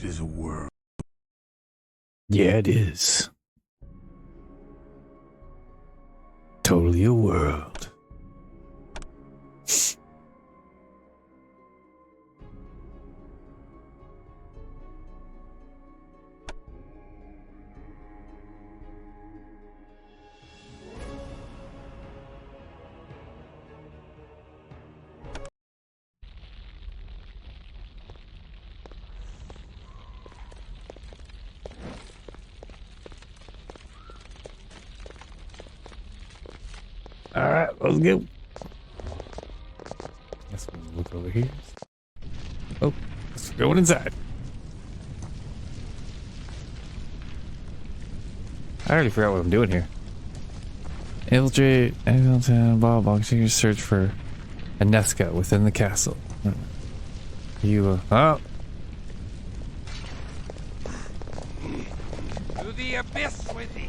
It is a world. Yeah, it is. Totally a world. All right, let's go. Guess we'll look over here. Oh, let's go inside. I already forgot what I'm doing here. Infiltrate Town blah search for a Nesca within the castle. You To the abyss with thee.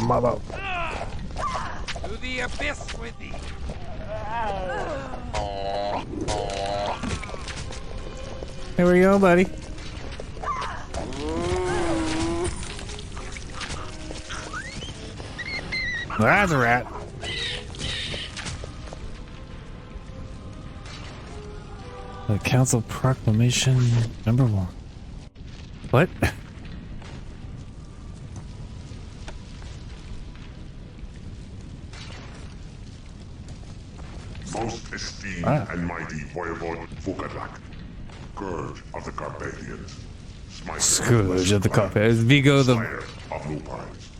mother. To the abyss with thee. Here we go, buddy. That's a rat. The Council Proclamation #1. What? Most esteemed and mighty Voivode Vukadak, Scourge of the Carpathians, Scourge of the Carpathians, Vigo the... Slayer of Lupines.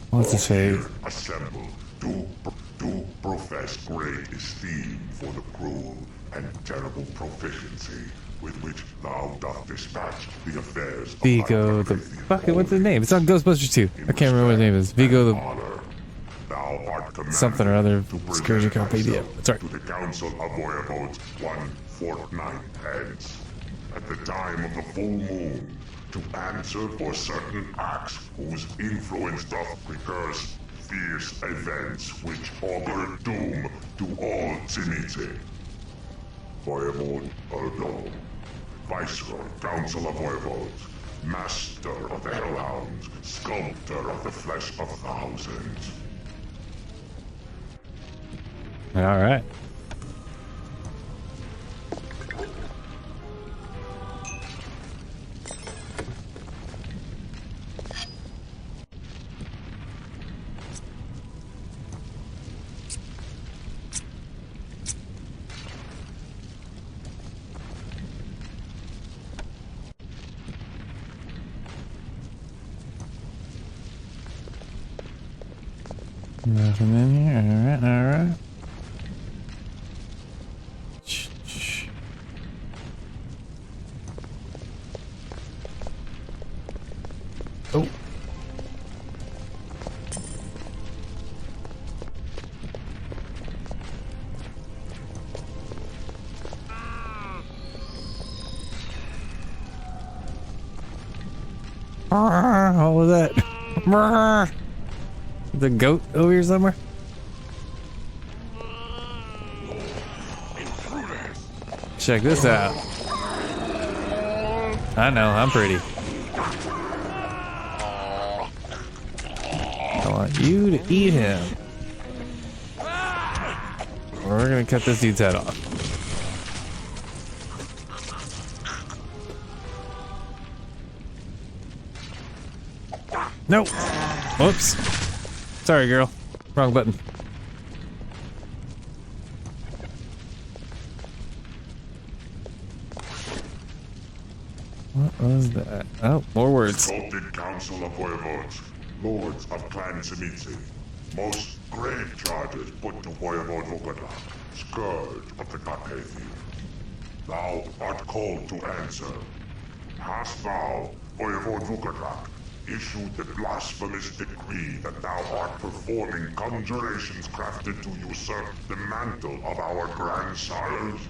What's his face? Assemble to profess great esteem for the cruel and terrible proficiency with which thou doth dispatch the affairs of Vigo the... Fuck it, what's his name? It's on Ghostbusters 2. I can't remember what his name is. Vigo the... Thou art commanded something or other. to Scourge of present Carpathia. thyself Sorry. to the Council of Voivodes 1 fortnight hence, at the time of the full moon, to answer for certain acts whose influence doth precurse fierce events which augur doom to all Tzinite. Voivode Erdo, Viceroy, Council of Voivodes, Master of the Hellhounds, Sculptor of the Flesh of Thousands. All right. Nothing in here. All right, all right. Oh. What was that? The goat over here somewhere? Check this out. I know, I'm pretty. I want you to eat him. We're gonna cut this dude's head off. Nope. Whoops. Sorry, girl. Wrong button. What was that? Oh, more words. Sculpted Council of Voivodes, Lords of Clan Tzimitzi, most grave charges put to Voivode Vukadak, Scourge of the Carpathians. Thou art called to answer. Hast thou, Voivode Vukadak, issued the blasphemous decree that thou art performing conjurations crafted to usurp the mantle of our grandsires?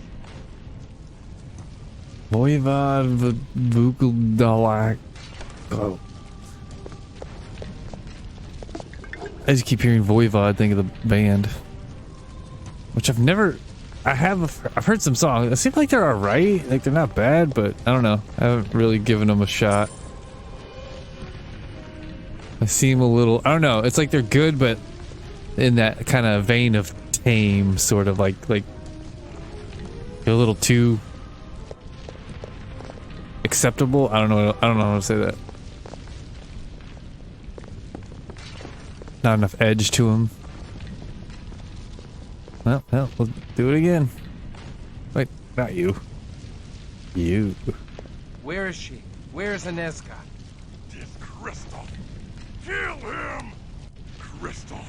Voivod Vukuldalak. Oh. I just keep hearing Voivod, think of the band. Which I've heard some songs. It seems like they're alright. Like they're not bad, but I don't know. I haven't really given them a shot. They seem a little, I don't know. It's like they're good, but in that kind of vein of tame, sort of like a little too acceptable. I don't know how to say that. Not enough edge to them. Well, we'll do it again. Wait, not you. You. Where is she? Where is Ineska? It is Kristoff. Kill him! Kristoff,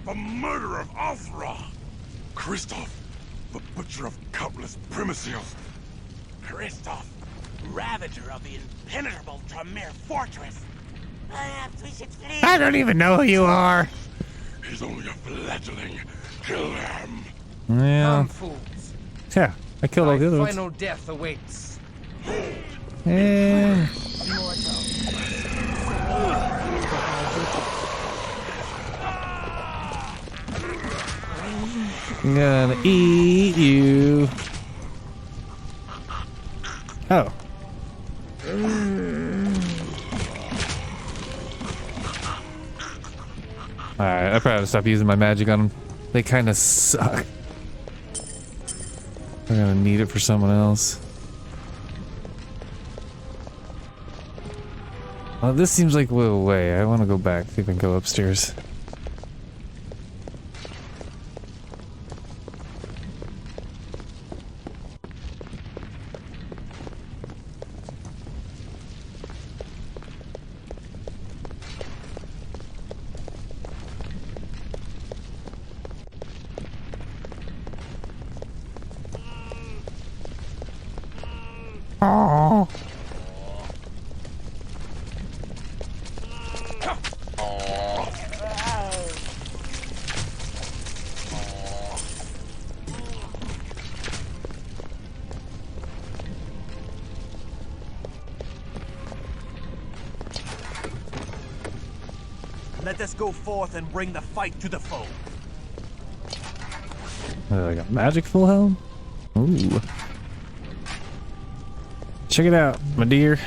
the murderer of Athra. Kristoff, the butcher of countless primacils. Kristoff, ravager of the impenetrable Tremere fortress. Perhaps we should flee. I don't even know who you are. He's only a fledgling. Kill him. Yeah. Come, fools. Yeah, I killed all the other My ones. final death awaits. And I'm gonna eat you. Oh. Alright, I probably have to stop using my magic on them. They kind of suck. We're gonna need it for someone else. Well, this seems like a little way. I want to go back, see if I can go upstairs. Oh. Let us go forth and bring the fight to the foe. I got magic full helm? Ooh. Check it out, my dear.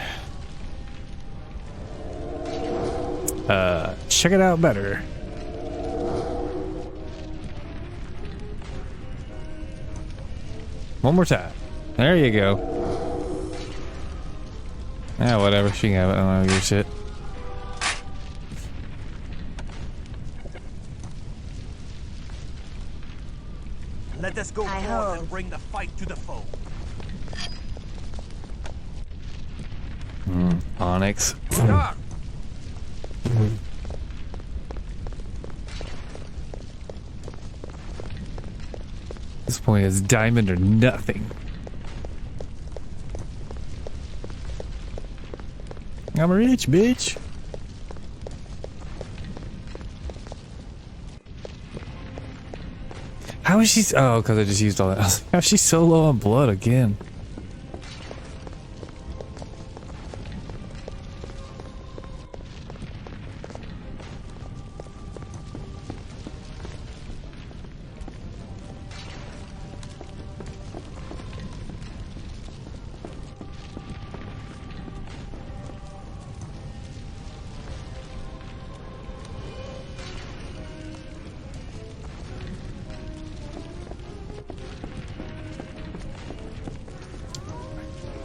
Check it out better. One more time. There you go. Ah, whatever. She can have it. I don't give a shit. Let us go forth and bring the fight to the foe. Onyx. Stop! This point is diamond or nothing. I'm rich, bitch. How is she? Oh, because I just used all that. How is she so low on blood again?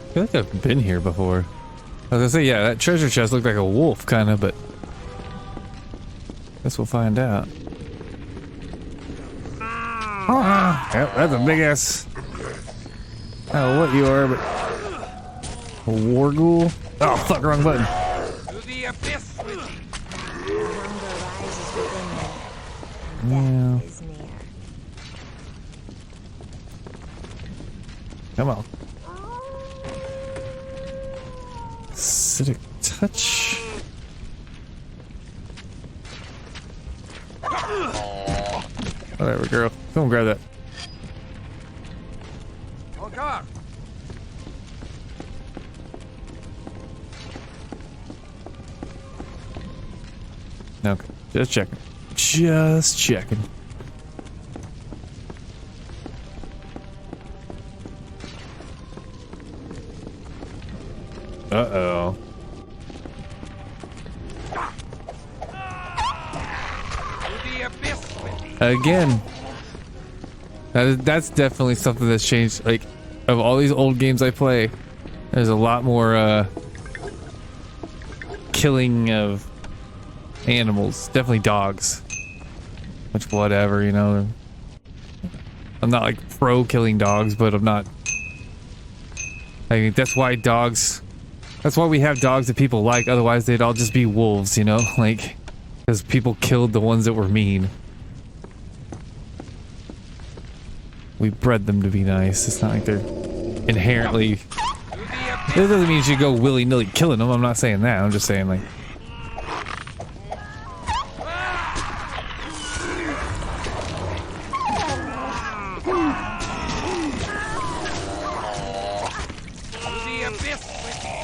I feel like I've been here before. I was gonna say, yeah, that treasure chest looked like a wolf, kind of, but guess we'll find out. Yep, that's a big ass. I don't know what you are, but a war ghoul. Oh fuck, wrong button. To the abyss with thee. The hunger rises within them. Death is near. Come on. Acidic touch. Whatever, girl. Come grab that. Oh God! Okay, just checking. Just checking. Uh-oh. To the abyss with thee. Again. That's definitely something that's changed. Like, of all these old games I play, there's a lot more, killing of animals. Definitely dogs. Which, whatever, you know. I'm not, like, pro killing dogs, but I'm not... I mean, that's why dogs... That's why we have dogs that people like, otherwise they'd all just be wolves, you know? Like, because people killed the ones that were mean. We bred them to be nice. It's not like they're inherently... It doesn't mean you should go willy-nilly killing them. I'm not saying that. I'm just saying, like... To the abyss with thee.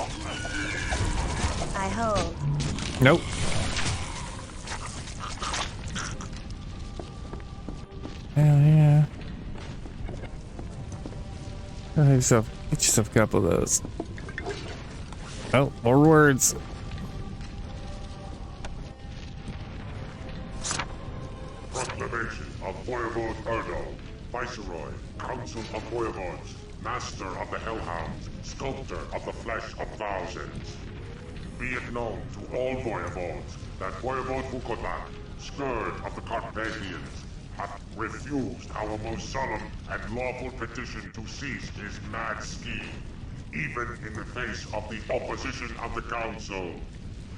I hold. Nope. Hell yeah. Get yourself a couple of those. Oh, more words. Proclamation of Voivode Erdo, Viceroy, Council of Voivodes, Master of the Hellhounds, Sculptor of the Flesh of Thousands. Be it known to all Voivodes that Voivode Vukodak, Scourge of the Carpathians, hath refused our most solemn and lawful petition to cease his mad scheme, even in the face of the opposition of the Council.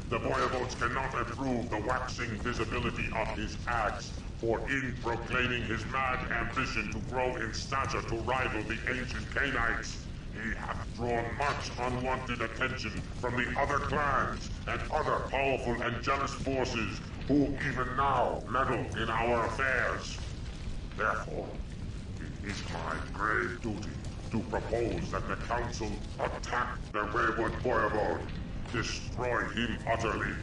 The Voivodes cannot approve the waxing visibility of his acts, for in proclaiming his mad ambition to grow in stature to rival the ancient Canaanites, he hath drawn much unwanted attention from the other clans and other powerful and jealous forces who even now meddle in our affairs. Therefore, it is my grave duty to propose that the Council attack the wayward Voivode, destroy him utterly,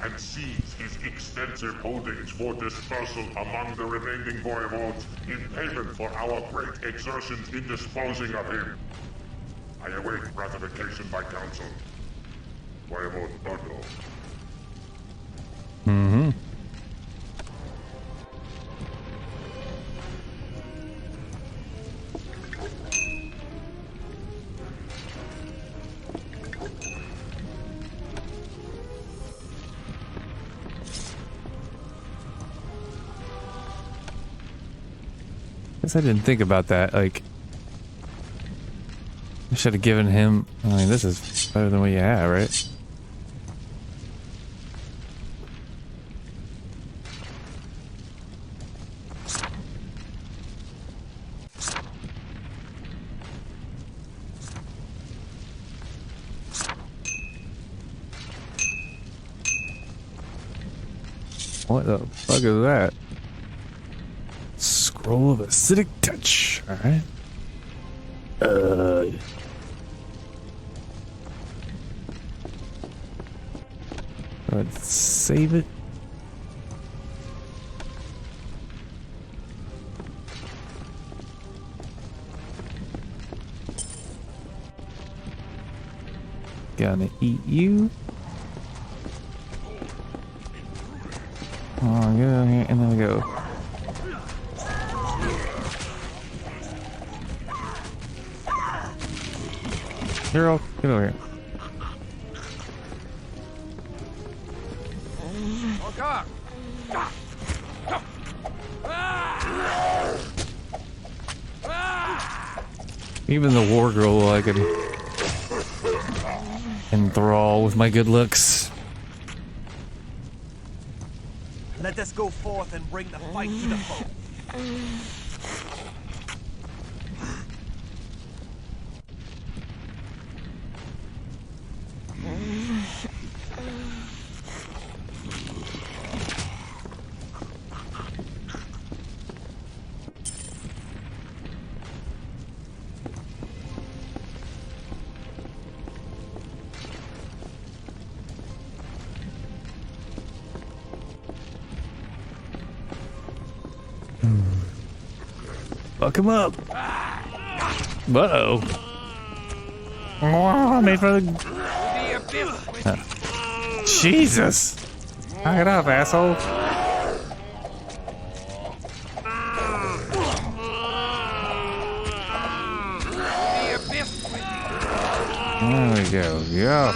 and seize his extensive holdings for dispersal among the remaining Voivodes in payment for our great exertions in disposing of him. I await ratification by Council. Voivode Erdo. Mm-hmm. Guess I didn't think about that. Like, I should have given him. I mean, this is better than what you have, right? What the fuck is that? Scroll of acidic touch. Alright. Let's save it. Gonna eat you. Come on, get out here, and then we go. Hero, get over here. Okay. Even the war girl I can enthrall with my good looks. Let us go forth and bring the fight to the foe. Fuck him up. Uh-oh. Oh, made for the... The abyss with Jesus. Knock it off, asshole. the abyss with There we go. Yeah.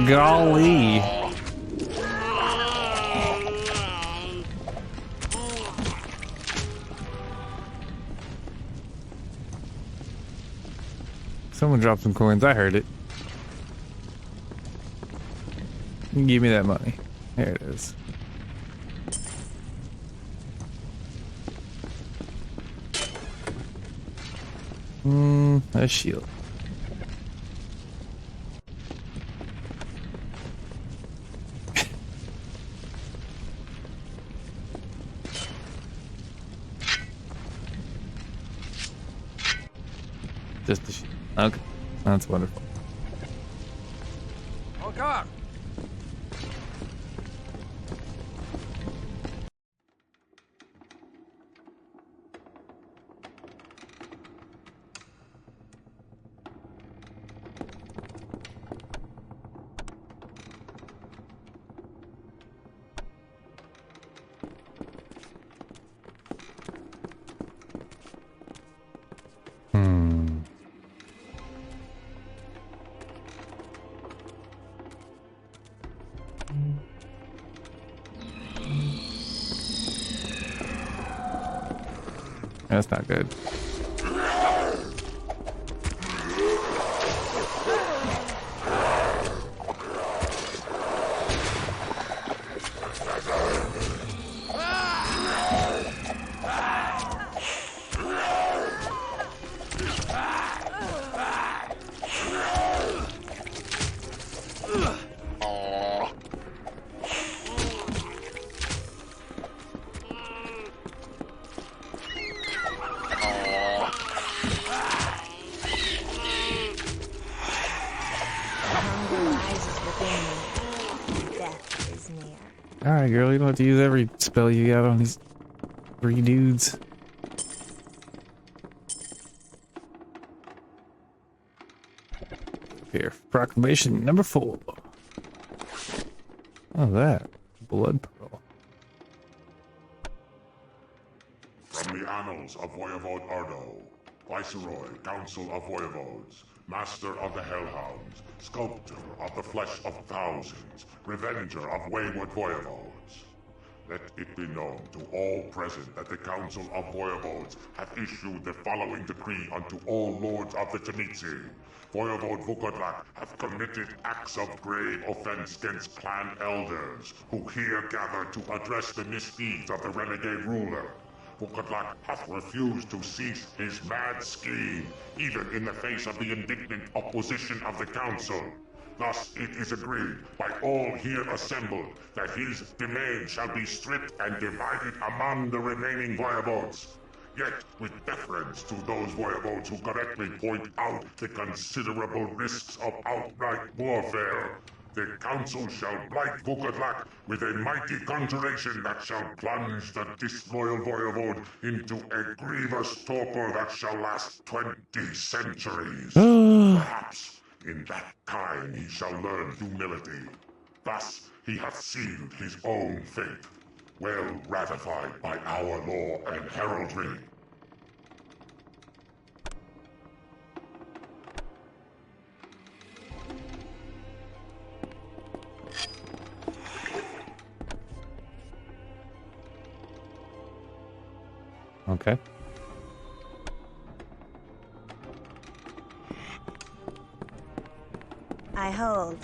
Golly. Someone dropped some coins. I heard it. Give me that money. There it is. A shield. Just a shield. Okay, that's wonderful. Okay. That's not good. Alright, girl, you don't have to use every spell you got on these 3 dudes. Here, proclamation number 4. Oh, that. Blood pearl. From the annals of Voivode Ardo, Viceroy, Council of Voivodes, Master of the Hellhounds, Sculptor of the Flesh of Thousands, Revenger of wayward Voivodes. Let it be known to all present that the Council of Voivodes hath issued the following decree unto all lords of the Tzimisce. Voivode Vukodlak hath committed acts of grave offense against clan elders, who here gather to address the misdeeds of the renegade ruler. Vukodlak hath refused to cease his mad scheme, even in the face of the indignant opposition of the Council. Thus it is agreed by all here assembled that his domain shall be stripped and divided among the remaining voivodes. Yet, with deference to those voivodes who correctly point out the considerable risks of outright warfare, the Council shall blight Vukodlak with a mighty conjuration that shall plunge the disloyal voivode into a grievous torpor that shall last 20 centuries. Perhaps in that time he shall learn humility. Thus he hath sealed his own fate, well ratified by our law and heraldry. Okay. I hold.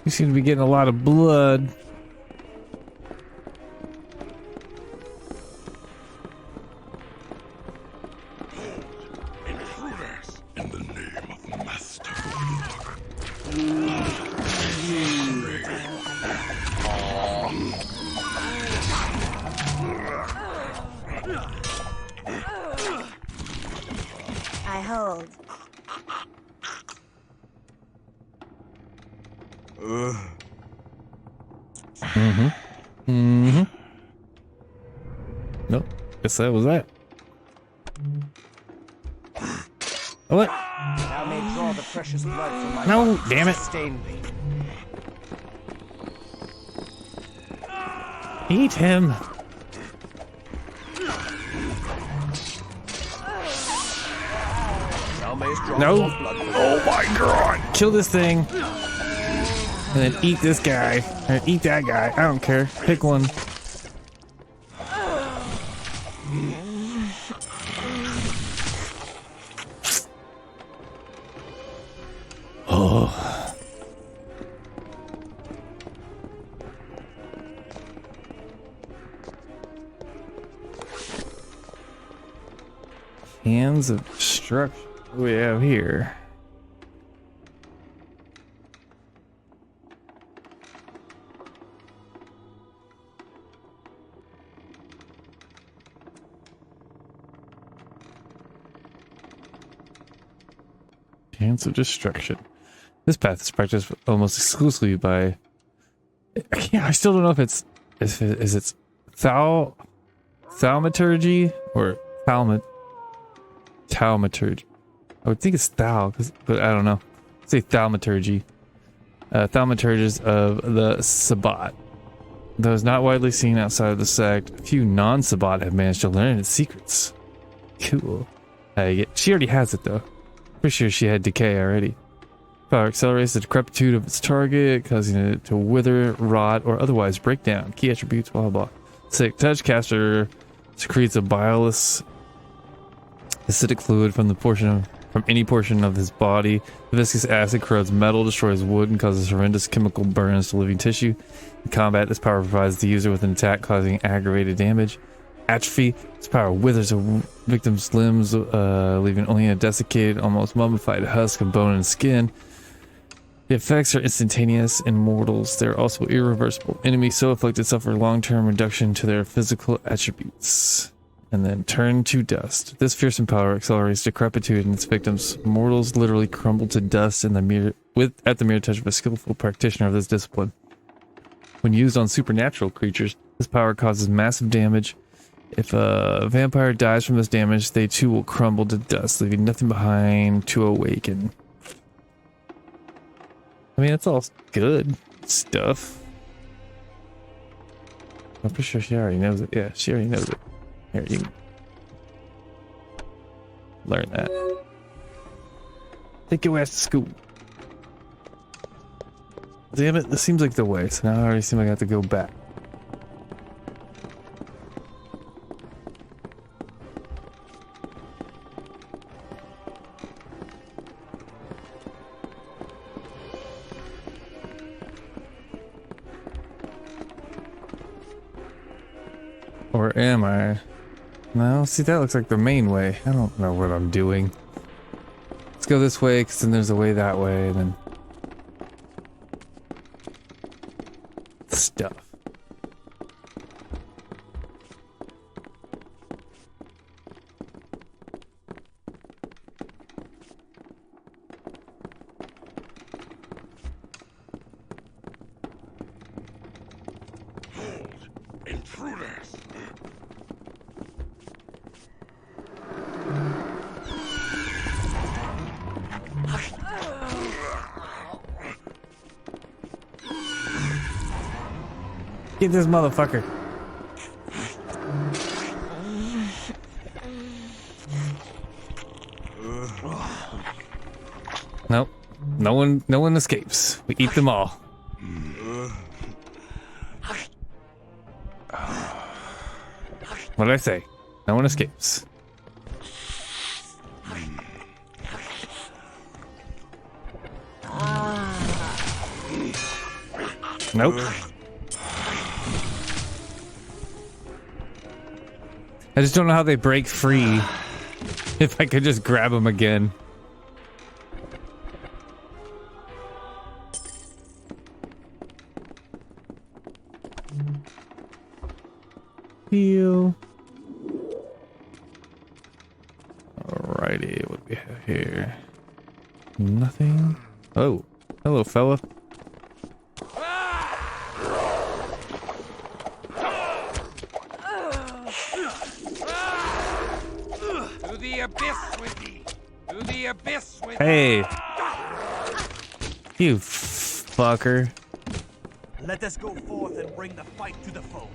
You seem to be getting a lot of blood. Intruders, in the name of the Master. I hold. Nope. Guess that was that. What? Thou may draw the precious blood from my No, body. damn it. Sustain thee. Eat him. Thou mayst draw No. more blood from Oh my god. Kill this thing. And then eat this guy. Or eat that guy. I don't care. Pick one. Oh. Hands of destruction. What do we have here? Hands of destruction. This path is practiced almost exclusively by. I still don't know if it's thaumaturgy or thaumaturgy. I would think it's but I don't know. Let's say thaumaturgy. Thaumaturges of the Sabbat. Though it's not widely seen outside of the sect, a few non-Sabbat have managed to learn its secrets. Cool. She already has it though. Pretty sure she had decay already. Power accelerates the decrepitude of its target, causing it to wither, rot, or otherwise break down. Key attributes, blah blah. Sick touch. Caster secretes a bilious acidic fluid from any portion of his body. The viscous acid corrodes metal, destroys wood, and causes horrendous chemical burns to living tissue. In combat, this power provides the user with an attack causing aggravated damage. Atrophy. This power withers a victim's limbs, leaving only a desiccated, almost mummified husk of bone and skin. The effects are instantaneous in mortals. They're also irreversible. Enemies so afflicted suffer long-term reduction to their physical attributes. And then turn to dust. This fearsome power accelerates decrepitude in its victims. Mortals literally crumble to dust at the mere touch of a skillful practitioner of this discipline. When used on supernatural creatures, this power causes massive damage. If a vampire dies from this damage, they too will crumble to dust, leaving nothing behind to awaken. I mean, it's all good stuff. I'm pretty sure she already knows it. Yeah, she already knows it. Here, you can learn that. Take your ass to school. Damn it, this seems like the way, so now I already seem like I have to go back. Or am I? No, see, that looks like the main way. I don't know what I'm doing. Let's go this way, because then there's a way that way, and then... stuff. Intruders! Get this motherfucker. Nope. No one escapes. We eat them all. What did I say? No one escapes. Nope. I just don't know how they break free. If I could just grab them again. Heal. Alrighty, what do we have Nothing. Oh, hello, fella. To the abyss with thee! To the abyss with Hey, you fucker. Let us go forth and bring the fight to the foe.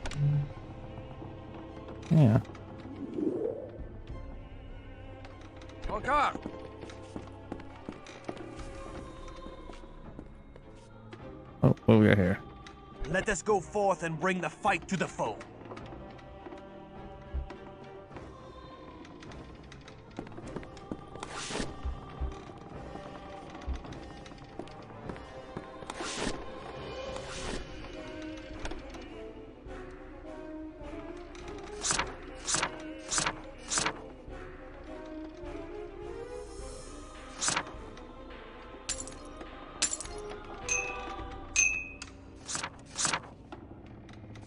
Yeah. Encore! Oh, what we got here? Let us go forth and bring the fight to the foe.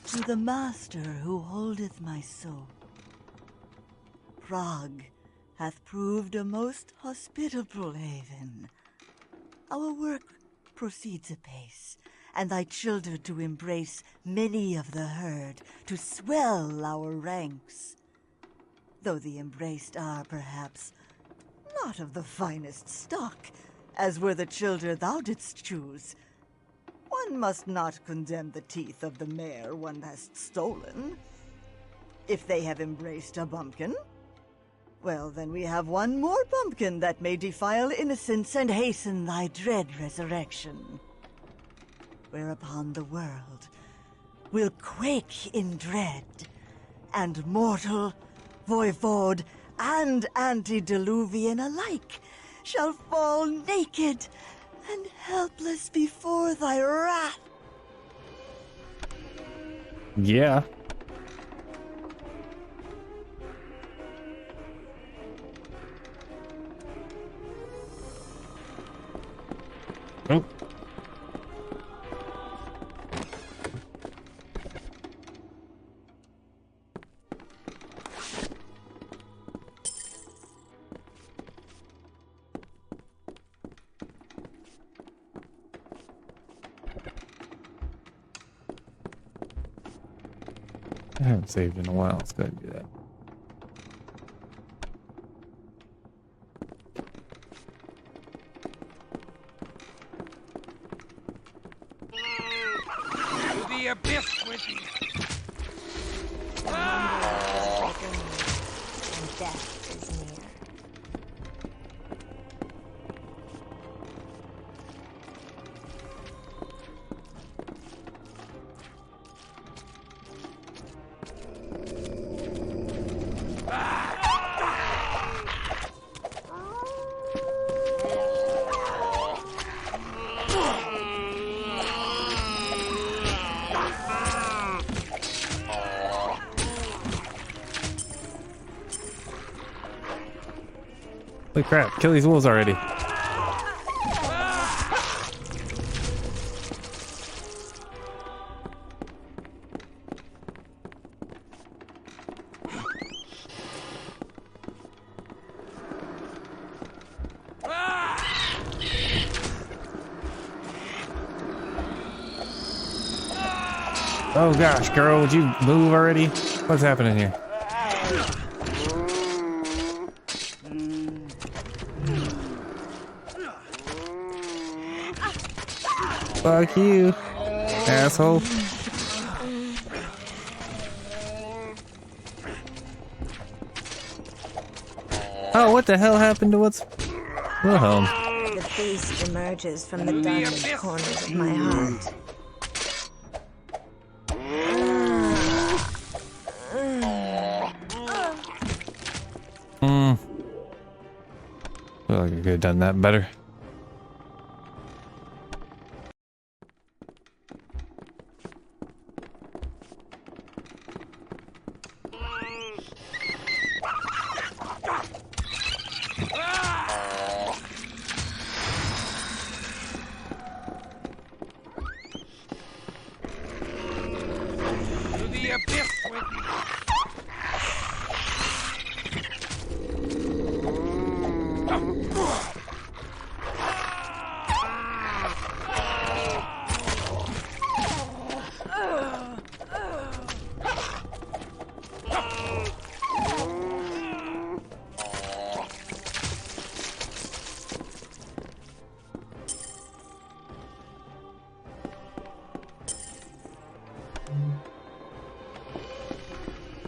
To the master who holdeth my soul, Prague hath proved a most hospitable haven. Our work proceeds apace, and thy children do embrace many of the herd to swell our ranks. Though the embraced are perhaps not of the finest stock, as were the children thou didst choose. One must not condemn the teeth of the mare one hast stolen. If they have embraced a bumpkin, well, then we have one more bumpkin that may defile innocence and hasten thy dread resurrection. Whereupon the world will quake in dread, and mortal, voivode, and antediluvian alike shall fall naked and helpless before thy wrath. Yeah. Oh. I haven't saved in a while. Let's go ahead and do that. To the abyss with thee! And death is near. Holy crap, kill these wolves already. Oh gosh, girl, would you move already? What's happening here? Fuck you, asshole. Oh, what the hell happened to what's Wilhelm? The beast emerges from the darkest corners of my heart. Feel like I could have done that better. To the abyss with thee!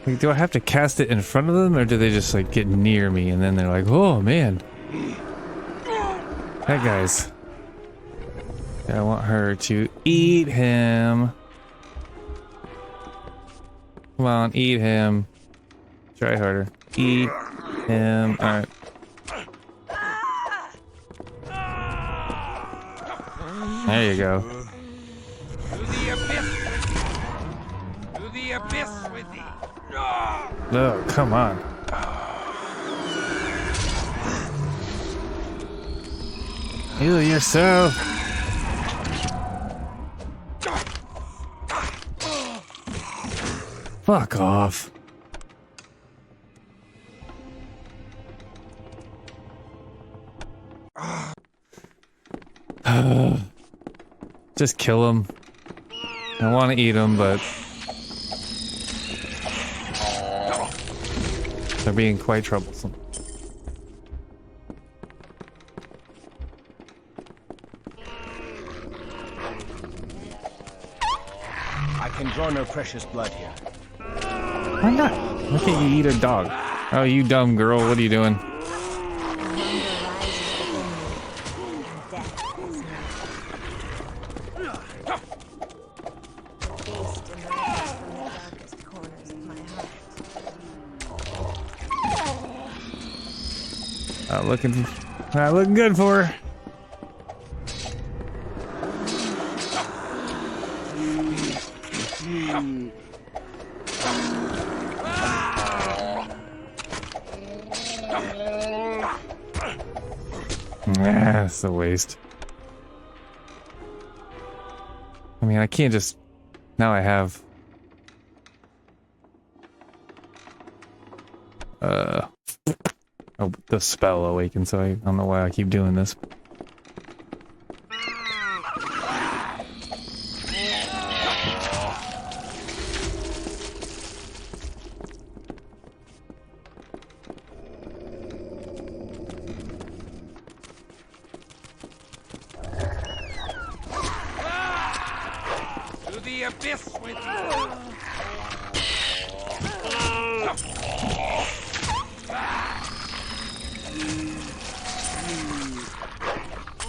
Like, do I have to cast it in front of them, or do they just like get near me and then they're like, oh man. That guy's. I want her to eat him. Come on, eat him. Try harder. Eat him. Alright. There you go. To the abyss with thee. To the abyss with thee. Oh, come on. Heal yourself. Fuck off. Just kill him. I want to eat him, but they're being quite troublesome. I can draw no precious blood here. Why not? Why can't you eat a dog? Oh, you dumb girl, what are you doing? Not looking good for her. That's a waste. I mean, I can't just... Now I have... Oh, the spell awakened, so I don't know why I keep doing this. To the abyss with thee.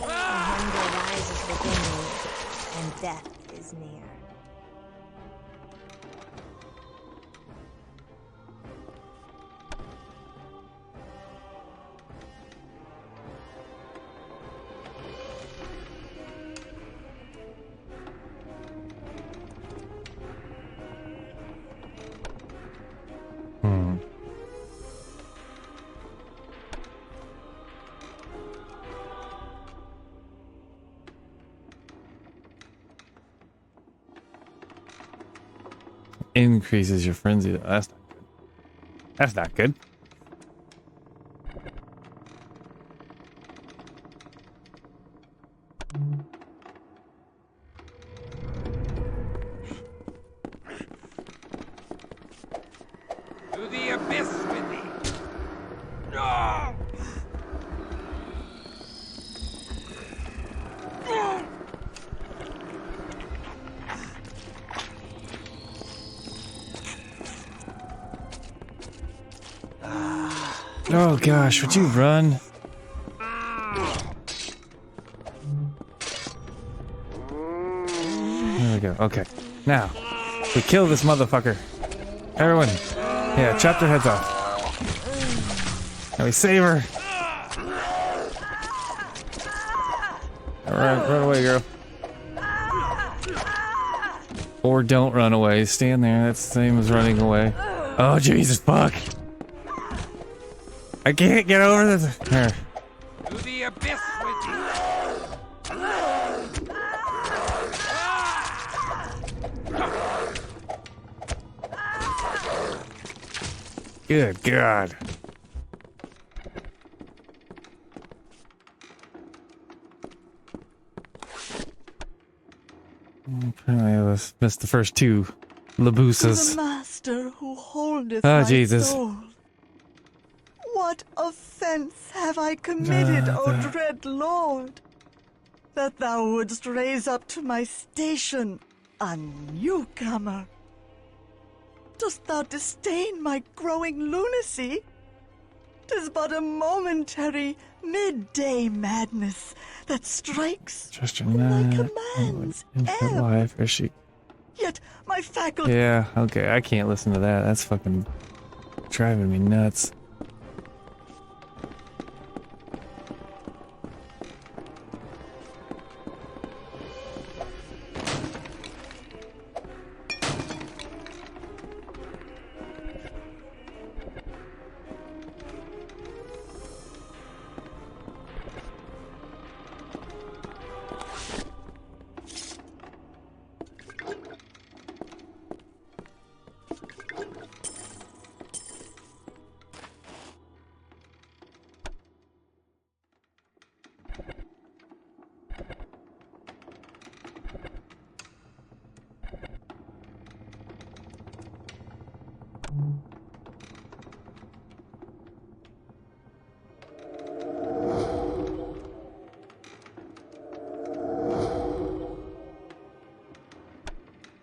Hunger rises within me, and death is near. Increases your frenzy. That's not good. That's not good. To the abyss with thee. No! Oh gosh, would you run? There we go. Okay. Now, we kill this motherfucker. Everyone. Yeah, chop their heads off. Now we save her. Alright, run away, girl. Or don't run away. Stand there. That's the same as running away. Oh, Jesus, fuck. I can't get over this. Here. To the abyss with thee. Good God. Apparently I missed the first two Labusas. The master who holdeth Oh, my Jesus. soul. What offense have I committed, O dread Lord, that thou wouldst raise up to my station a newcomer? Dost thou disdain my growing lunacy? 'Tis but a momentary midday madness that strikes Trust your when thy knife. commands Infinite ebb. life. Is she? Yet my faculty. Yeah, okay, I can't listen to that. That's fucking driving me nuts.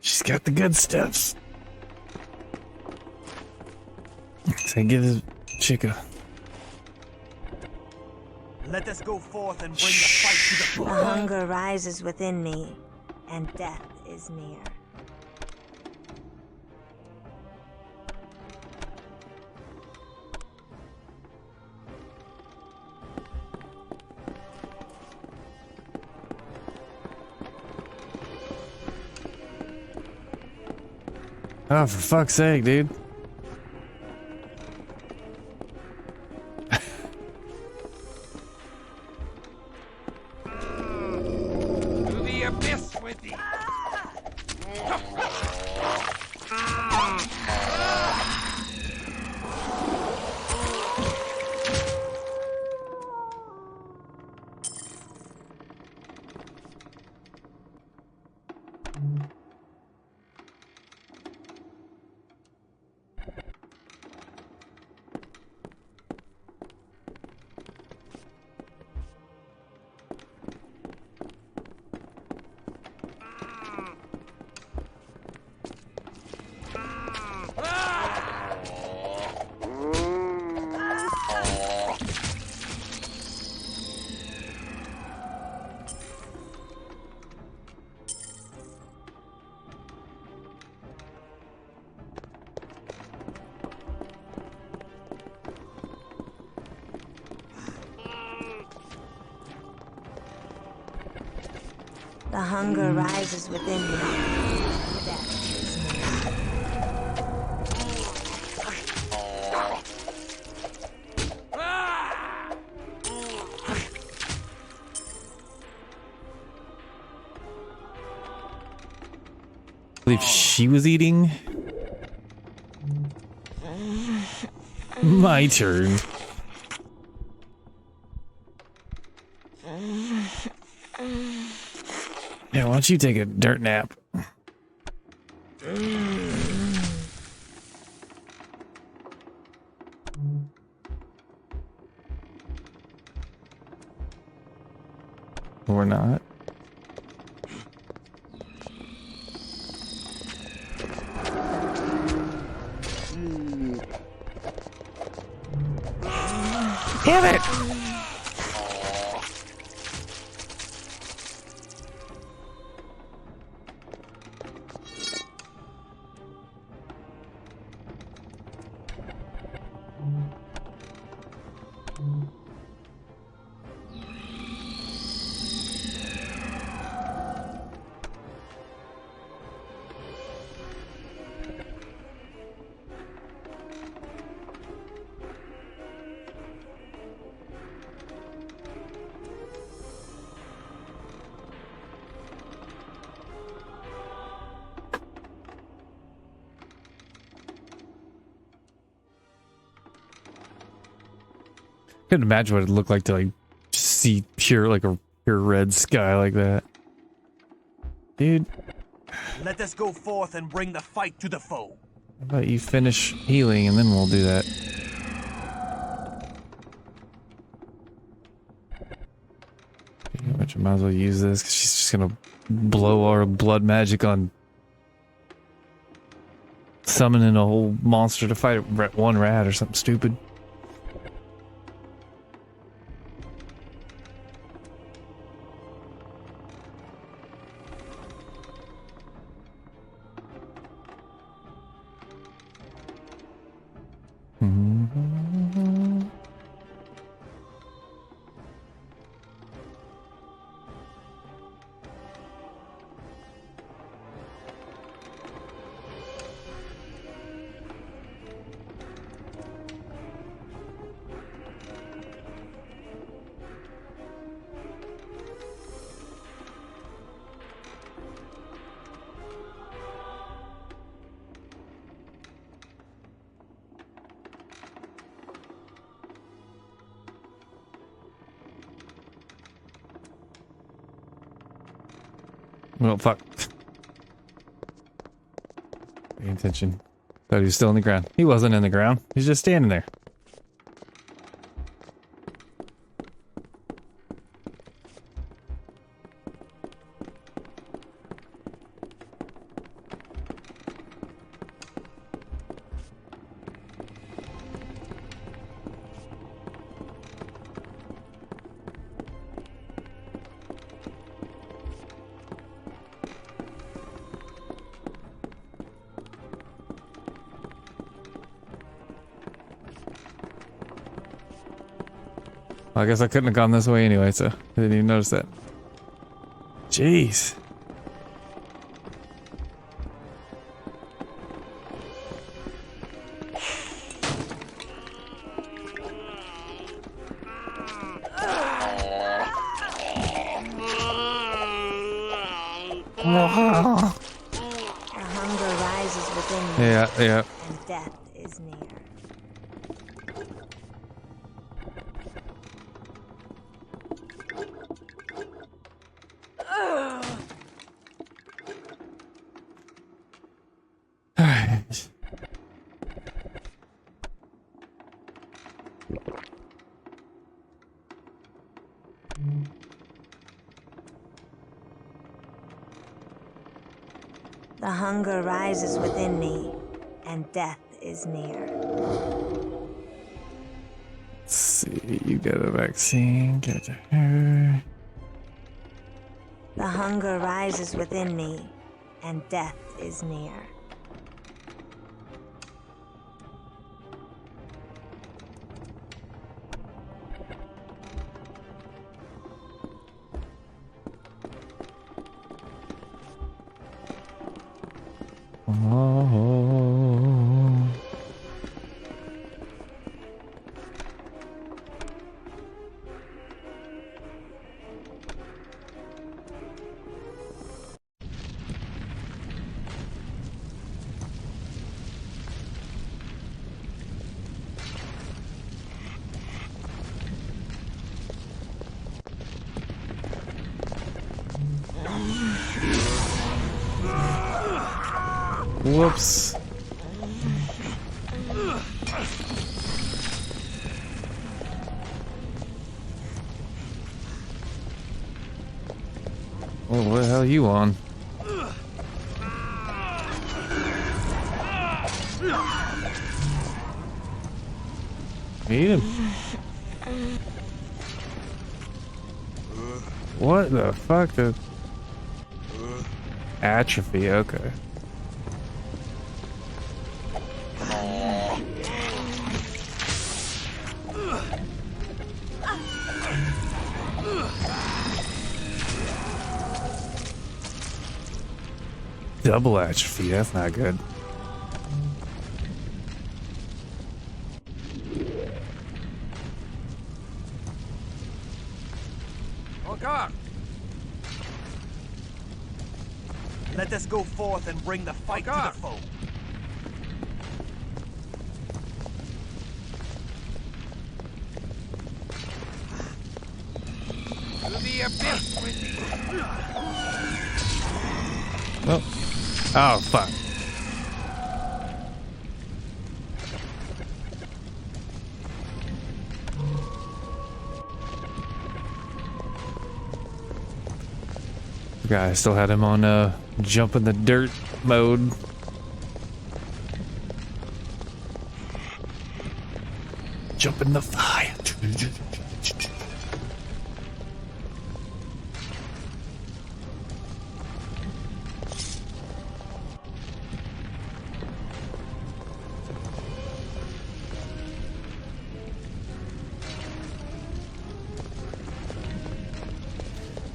She's got the good stuff. So give this chick a... Let us go forth and bring the fight to the The front. hunger rises within me, and death is near. Oh, for fuck's sake, dude. To the abyss with thee! The hunger rises within me. Death is near. I believe she was eating. My turn. Yeah, why don't you take a dirt nap? Or not. Damn it! Couldn't imagine what it'd look like to like see pure like a pure red sky like that. Dude, Let us go forth and bring the fight to the foe. how about you finish healing and then we'll do that. Which I might as well use this because she's just gonna blow our blood magic on summoning a whole monster to fight one rat or something stupid. Well, fuck. Pay attention. Thought he was still in the ground. He wasn't in the ground. He's just standing there. Well, I guess I couldn't have gone this way anyway, so I didn't even notice that. Jeez. The hunger rises within me, Yeah. and death is near. Alright. The hunger rises within me, and death is near. Let's see, you got a vaccine, get to her. The hunger rises within me, and death is near. Oh. Whoops. Oh, what the hell are you on? Eat him. What the fuck? The atrophy, okay. Double atrophy, that's not good. Encore! Let us go forth and bring the fight to the foe. To the abyss with thee! Oh. Oh, fuck. The guy still had him on jump in the dirt mode. jump in the fire.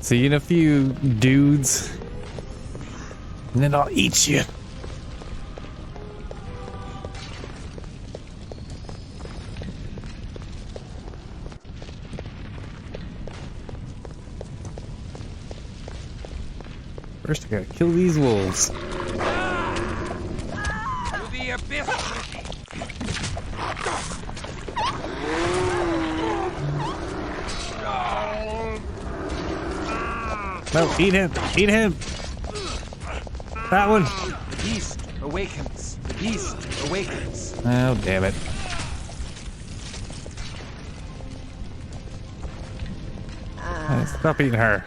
See you in a few, dudes. And then I'll eat you. First, I gotta kill these wolves. To the abyss No, eat him! Eat him! That one! The beast awakens. The beast awakens. Oh, damn it. Stop eating her.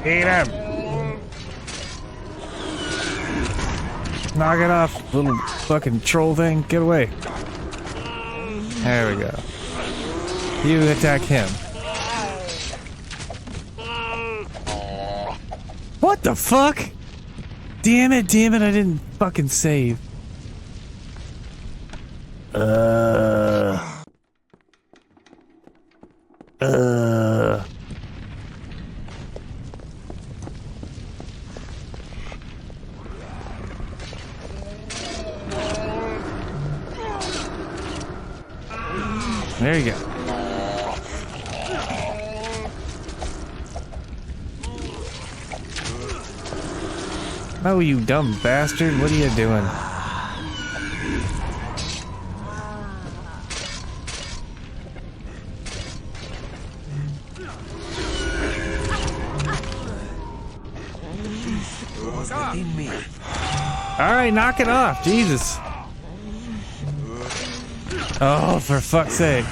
Eat him! Knock it off, little fucking troll thing. Get away. There we go. You attack him. What the fuck? Damn it, I didn't fucking save. There you go. Oh, you dumb bastard. What are you doing? Alright, knock it off. Jesus. Oh, for fuck's sake.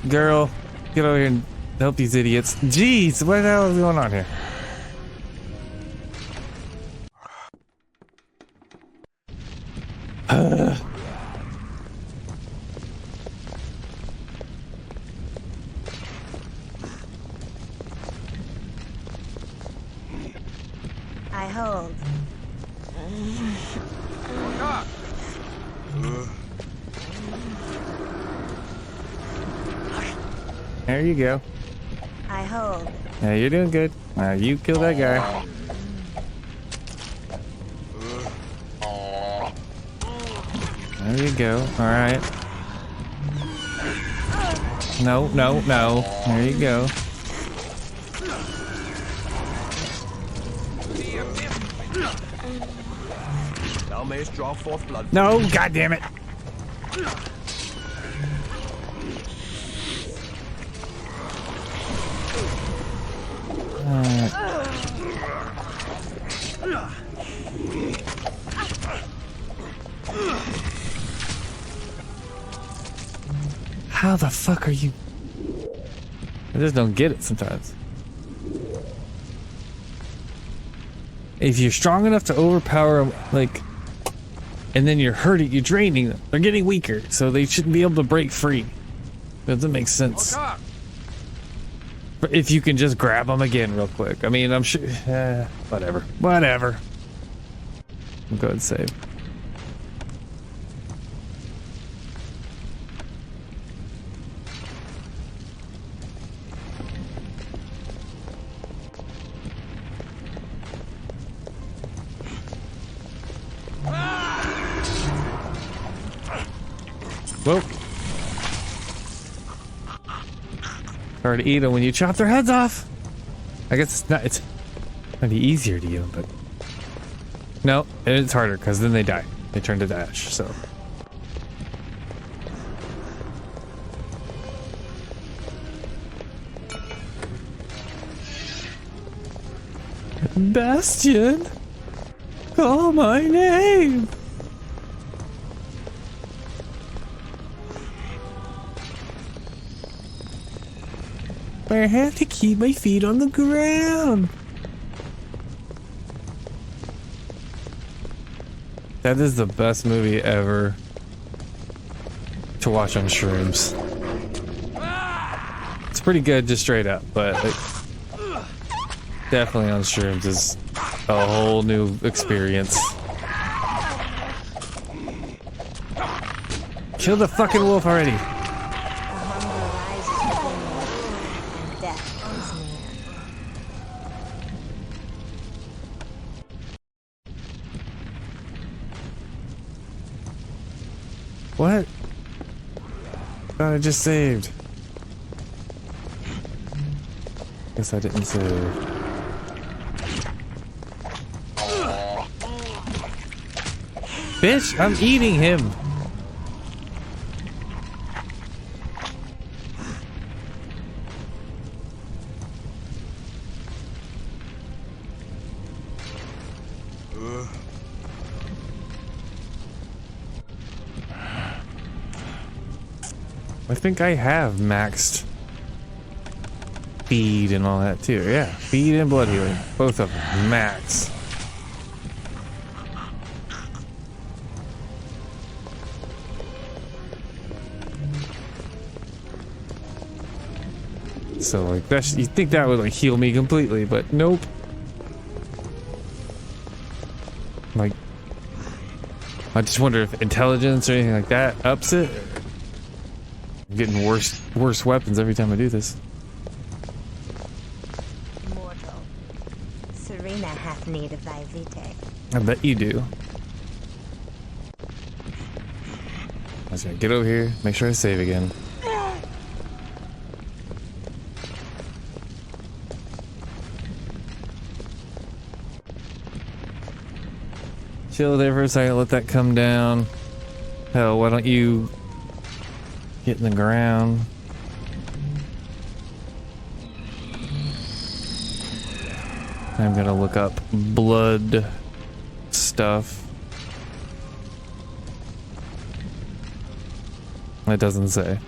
Girl, get over here and help these idiots. Jeez, what the hell is going on here? I hold. There you go. I hold. Yeah, you're doing good. You kill that guy. There you go. All right. No, no, no. There you go. Thou mayest draw forth blood. No, god damn it. How the fuck are you? I just don't get it sometimes. If you're strong enough to overpower them, like, and then you're hurting, you're draining them, they're getting weaker, so they shouldn't be able to break free. Doesn't make sense. But if you can just grab them again real quick. I mean, I'm sure. Whatever. Whatever. I'll go ahead and save. Well, hard to eat them when you chop their heads off. I guess it's might be easier to eat them, but no, it's harder because then they die. They turn to ash. So Bastion! Call my name! I have to keep my feet on the ground. That is the best movie ever to watch on shrooms. It's pretty good just straight up, but definitely on shrooms is a whole new experience. Kill the fucking wolf already. The hunger rises within me, and death comes near. What? Thought I just saved. Guess I didn't save. Bitch, I'm eating him. I think I have maxed feed and all that too. Yeah, feed and blood healing. Both of them. Max. So like that's, you'd think that would like heal me completely, but nope. Like, I just wonder if intelligence or anything like that ups it. I'm getting worse weapons every time I do this. Mortal, Serena hath need of thy vitae. I bet you do. I was gonna get over here, make sure I save again. Chill there for a second, let that come down. Hell, why don't you get in the ground? I'm gonna look up blood stuff. It doesn't say. It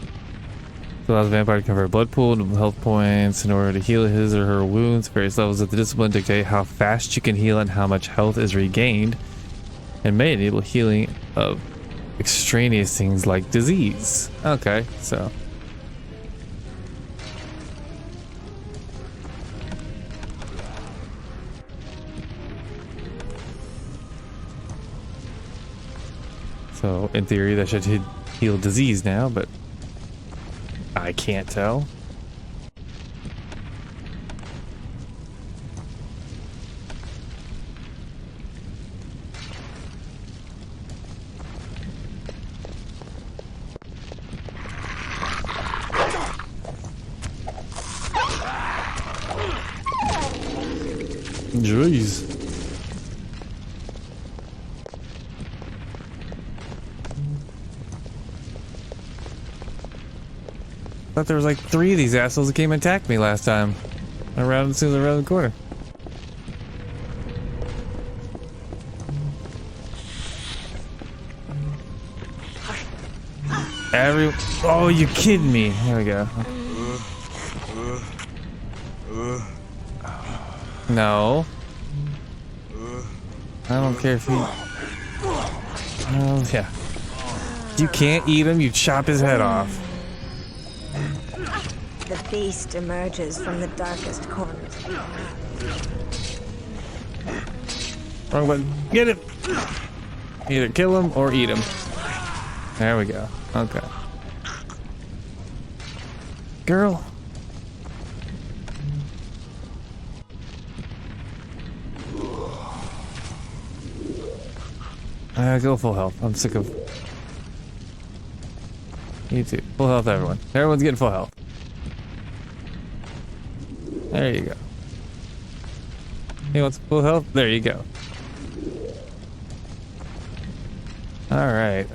allows a vampire to convert a blood pool into health points in order to heal his or her wounds. Various levels of the discipline dictate how fast you can heal and how much health is regained, and may enable healing of extraneous things like disease. Okay, so. So, in theory, that should heal disease now, but I can't tell. Jeez. Thought there was like 3 of these assholes that came and attacked me last time. Around as soon as I rounded the corner. Oh, you kidding me? There we go. No. I don't care if you... Oh, yeah. You can't eat him, you chop his head off. The beast emerges from the darkest corners of the earth. Wrong button. Get him! Either kill him or eat him. There we go. Okay. Girl. Go full health. I'm sick of... You too. Full health, everyone. Everyone's getting full health. There you go. He wants full health? There you go. Alright.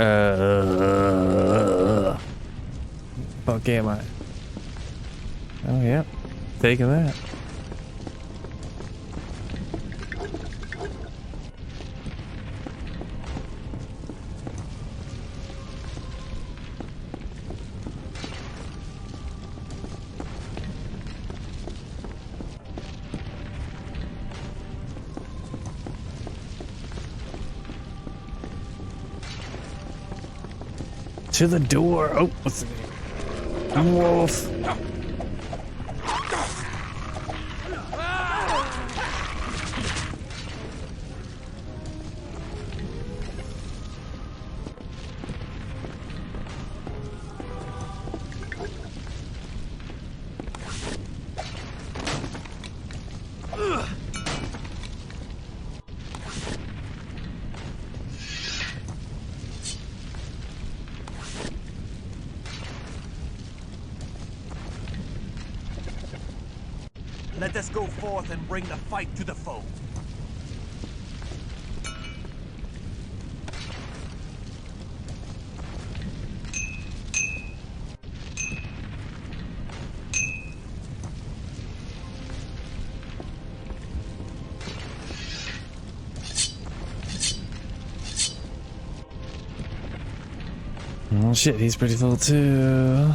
Fuck am I? Oh, yeah. Taking that. To the door. Oh, what's the name? Wolf. Let us go forth and bring the fight to the foe. Oh shit, he's pretty full too.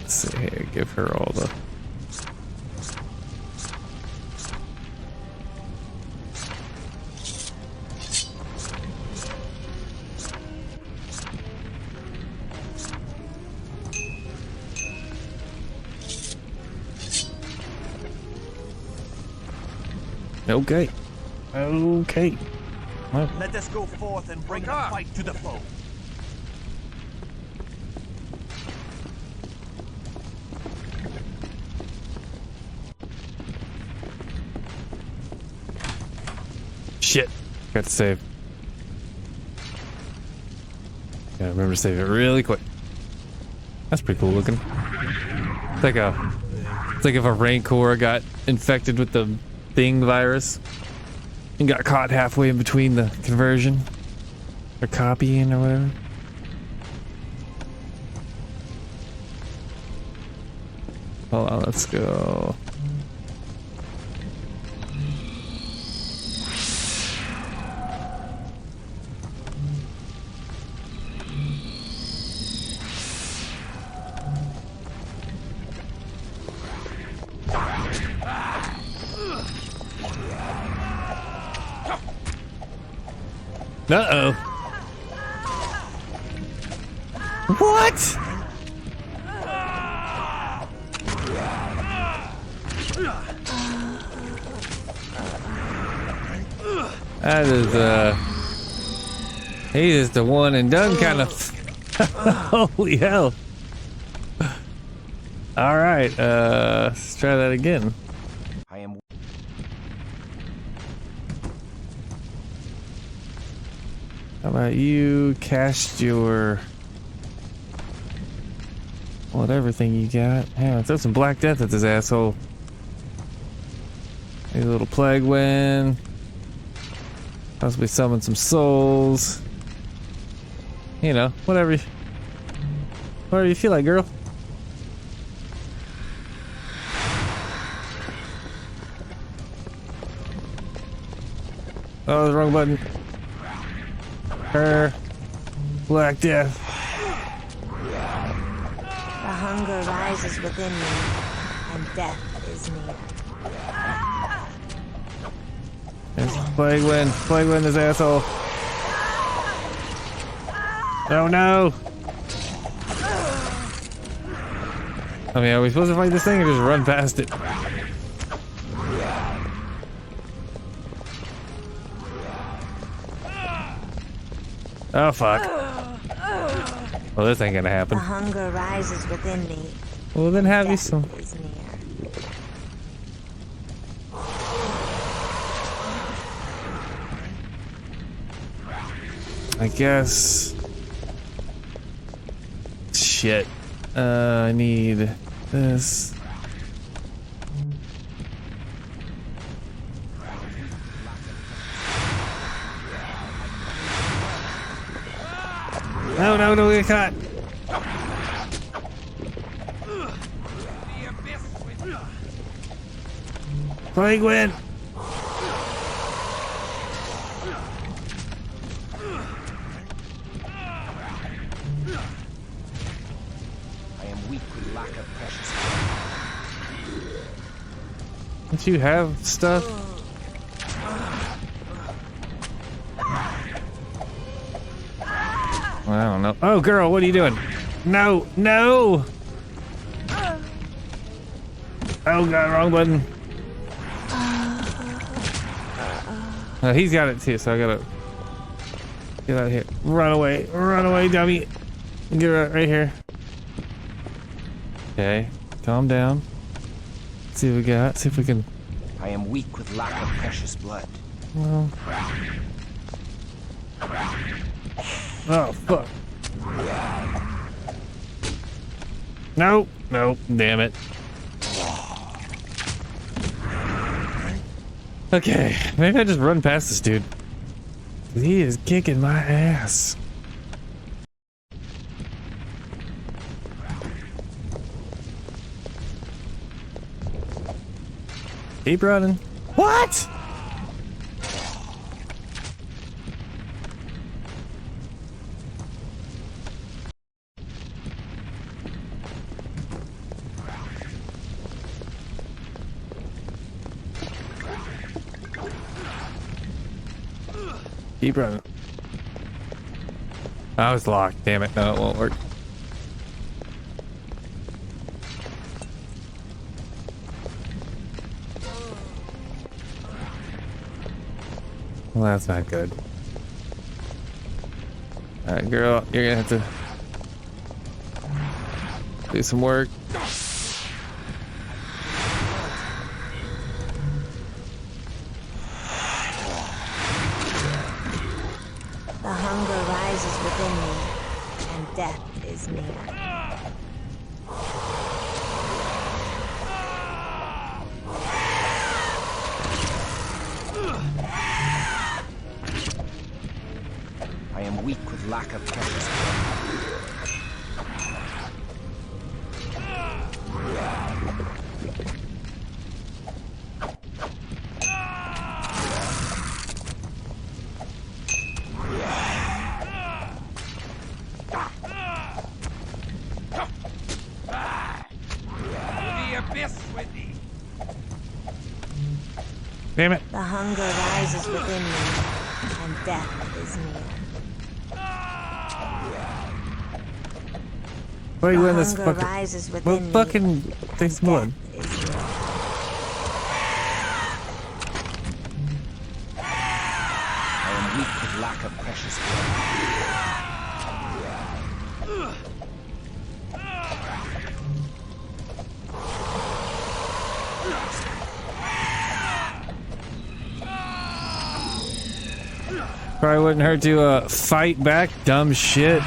Let's see here, give her all the... Okay. Okay. Well, Let us go forth and bring the fight to the foe. shit. Got to save. Gotta remember to save it really quick. That's pretty cool looking. It's like if a Rancor got infected with the Thing virus and got caught halfway in between the conversion or copying or whatever. Hold on, let's go. Uh-oh. What? That is, he is the one and done kind of. Holy hell. All right, let's try that again. I am. How about you cast your whatever thing you got? Yeah, throw some Black Death at this asshole. Maybe a little Plague Wind. Possibly summon some souls. You know, whatever you feel like, girl. Oh, the wrong button. Her Black Death. The hunger rises within me, and death is near. There's Plague Wind this asshole. Oh no! I mean, are we supposed to fight this thing or just run past it? Oh fuck. Well, this ain't gonna happen. The hunger rises within me. Well, then have you some. Death is near. I guess. Shit. I need this. No, don't get caught. Plague Wind. I am weak with lack of precious. Don't you have stuff? I don't know. Oh, girl, what are you doing? No, no! Oh, God, wrong button. He's got it too, so I gotta get out of here. Run away, dummy. Get right here. Okay, calm down. Let's see what we got. See if we can. I am weak with lack of precious blood. Well. Oh, fuck. No, no, damn it. Okay, maybe I just run past this dude. He is kicking my ass. Keep running. What? Keep running. I was locked. Damn it. No, it won't work. Well, that's not good. Alright, girl, you're gonna have to do some work. The hunger rises within me, and death is near. I am weak with lack of precious blood. Damn it. The hunger rises within me, and death is near. Why are you in this hunger fucking... rises What within me, fucking thing's blood? is near. I am weak with lack of precious blood. Probably wouldn't hurt to fight back, dumb shit.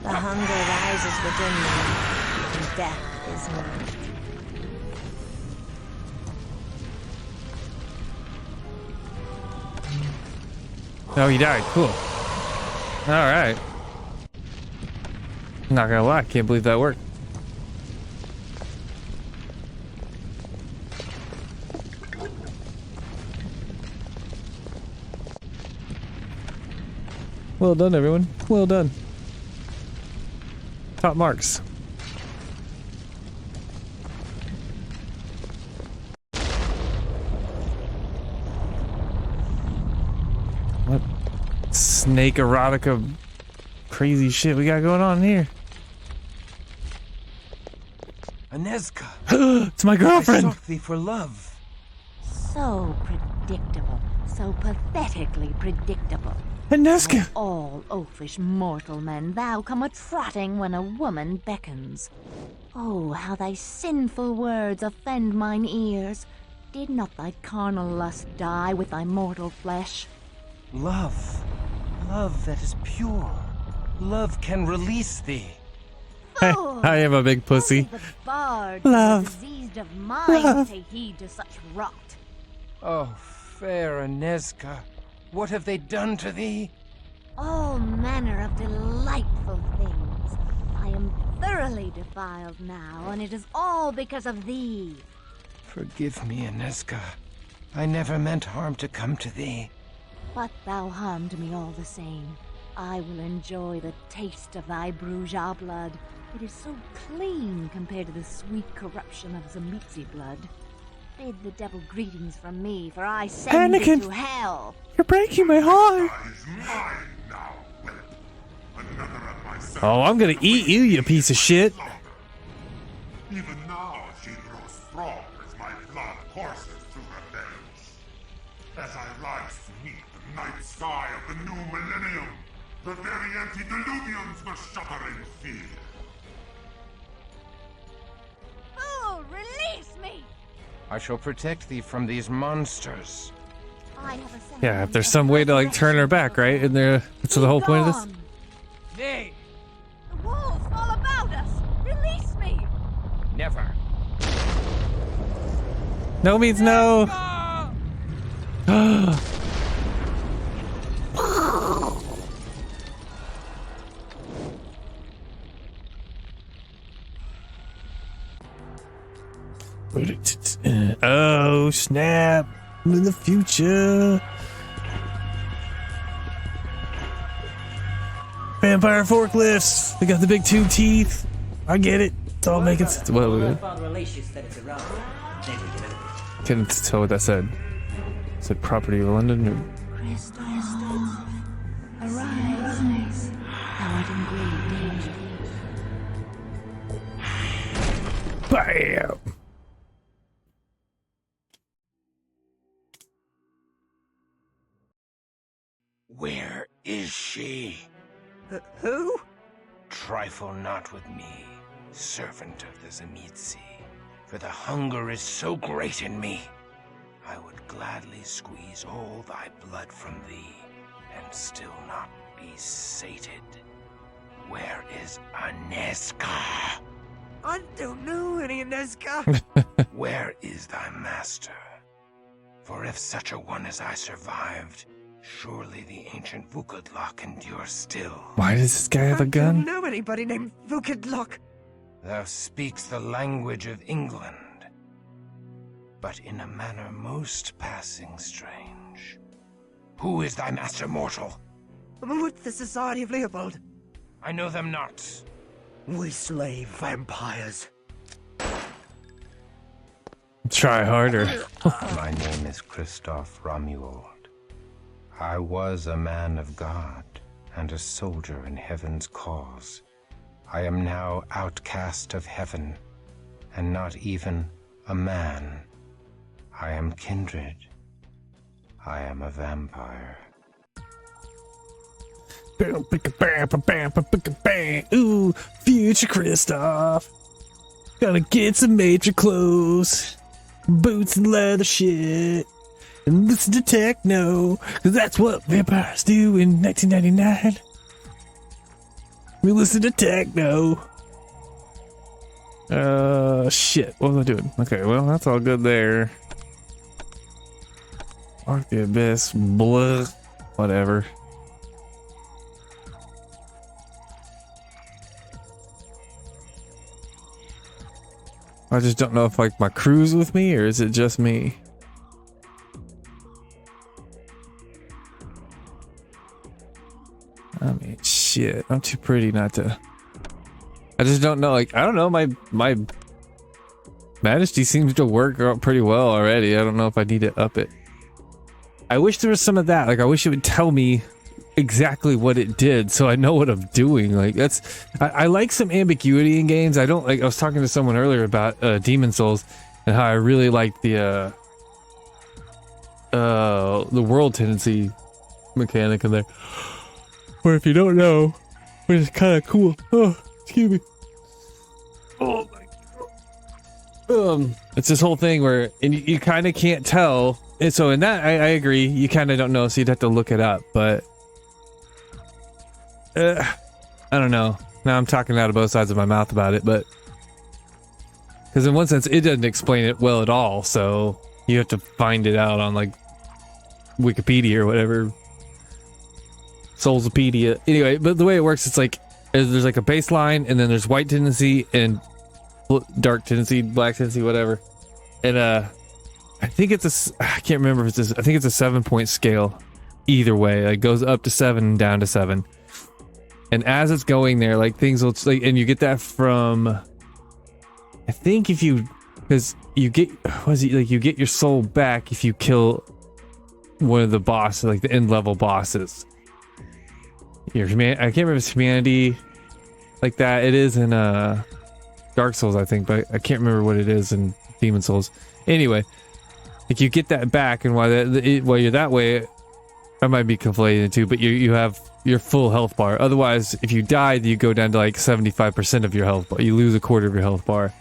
The hunger rises within me, and death is near. Oh, he died. Cool. Alright. Not gonna lie, can't believe that worked. Well done, everyone. Well done. Top marks. What snake erotica crazy shit we got going on here? Aneska, It's my I girlfriend! sought thee for love. So predictable, so pathetically predictable. Aneska! Like all oafish mortal men, thou come a-trotting when a woman beckons. Oh, how thy sinful words offend mine ears. Did not thy carnal lust die with thy mortal flesh? Love. Love that is pure. Love can release thee. I am a big pussy. Only the bards Love. and the diseased of mind take heed to such rot. Oh, fair Aneska, what have they done to thee? All manner of delightful things. I am thoroughly defiled now, and it is all because of thee. Forgive me, Aneska. I never meant harm to come to thee. But thou harmed me all the same. I will enjoy the taste of thy Bruja blood. It is so clean compared to the sweet corruption of Zamitzi blood. Bid the devil greetings from me, for I send thee Anakin! to hell. You're breaking my heart. That is mine now, Whip. Another of my Oh, I'm gonna eat you, you piece of shit. Even now she grows strong as my blood courses through her veins. As I rise to meet the night sky of the new millennium, the very antediluvians will shudder in fear. Oh, release me! I shall protect thee from these monsters. I have a Yeah, if there's some way to like turn her back, right? And there, that's the whole point of this. Nay, The wolves all about us! Release me! Never. No means no. Oh snap! I'm in the future. Vampire forklifts. They got the big tube teeth. I get it. It's all making sense. What? Couldn't tell what that said. It said property of London. Or... Christos, arise. Thou art in great danger. Bam! where is she? Who? Trifle not with me, servant of the Zamitzi, for the hunger is so great in me. I would gladly squeeze all thy blood from thee, and still not be sated. Where is Aneska? I don't know any Aneska. Where is thy master? For if such a one as I survived, surely the ancient Vukadlok endures still. Why does this guy have a I gun? don't know anybody named Vukadlok. Thou speaks the language of England, but in a manner most passing strange. Who is thy master mortal? I'm with the Society of Leopold. I know them not. We slay vampires. Try harder. My name is Christoph Romuald. I was a man of God and a soldier in heaven's cause. I am now outcast of heaven, and not even a man. I am kindred. I am a vampire. Ooh, future Christoph. Gotta get some major clothes, boots and leather shit, and listen to techno, cause that's what vampires do in 1999. We listen to techno. Shit, what was I doing? Okay, well, that's all good there. Mark the Abyss, blah, whatever. I just don't know if like my crew's with me or is it just me? I mean, shit, I'm too pretty not to. I just don't know. Like, I don't know. My Majesty seems to work out pretty well already. I don't know if I need to up it. I wish there was some of that. Like, I wish it would tell me exactly what it did so I know what I'm doing. Like, that's I like some ambiguity in games. I don't like. I was talking to someone earlier about Demon Souls and how I really like the world tendency mechanic in there. Or if you don't know, which is kind of cool. Oh, excuse me. Oh my god. It's this whole thing where and you kind of can't tell. And so in that, I agree. You kind of don't know, so you'd have to look it up. But I don't know. Now I'm talking out of both sides of my mouth about it, but because in one sense, it doesn't explain it well at all. So you have to find it out on like Wikipedia or whatever. Soulspedia. Anyway, but the way it works, it's like there's like a baseline, and then there's white tendency and dark tendency, black tendency, whatever. And I think it's I can't remember if it's this. I think it's a 7-point scale. Either way, it goes up to 7 and down to 7. And as it's going there, like things will like, and you get that from, I think if you, because you get, was it like you get your soul back if you kill one of the bosses, like the end level bosses. Your I can't remember if it's humanity like that. It is in Dark Souls, I think, but I can't remember what it is in Demon Souls. Anyway, like you get that back, and while you're that way, I might be conflating too, but you have your full health bar. Otherwise, if you die, you go down to like 75% of your health bar. You lose a quarter of your health bar.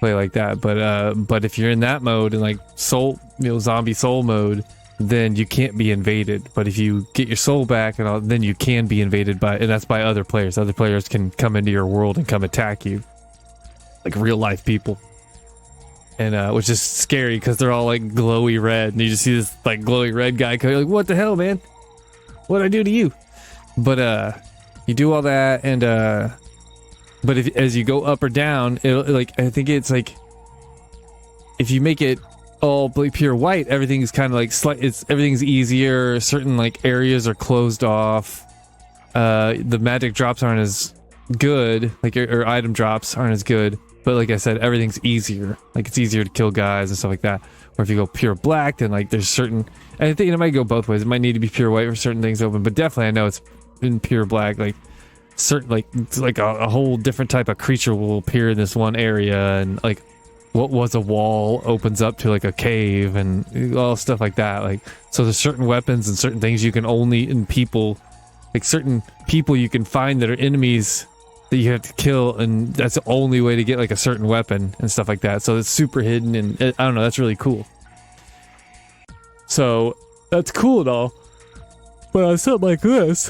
Play like that, but if you're in that mode and like soul, zombie soul mode, then you can't be invaded. But if you get your soul back and all, then you can be invaded and that's by other players. Other players can come into your world and come attack you, like real life people. And which is scary because they're all like glowy red, and you just see this like glowy red guy come, like, what the hell, man? What'd I do to you? But you do all that, and but as you go up or down, it'll like, I think it's like if you make it all pure white, everything's kind of like everything's easier. Certain like areas are closed off. The magic drops aren't as good, like or item drops aren't as good. But like I said, everything's easier. Like it's easier to kill guys and stuff like that. Or if you go pure black, then like there's certain, and I think it might go both ways. It might need to be pure white for certain things open, but definitely I know it's in pure black. Like certain, like it's like a whole different type of creature will appear in this one area, and like what was a wall opens up to like a cave and all stuff like that. Like, so there's certain weapons and certain things you can only, in people, like certain people you can find that are enemies that you have to kill, and that's the only way to get like a certain weapon and stuff like that. So it's super hidden, and I don't know, that's really cool. So that's cool and all, but on something like this,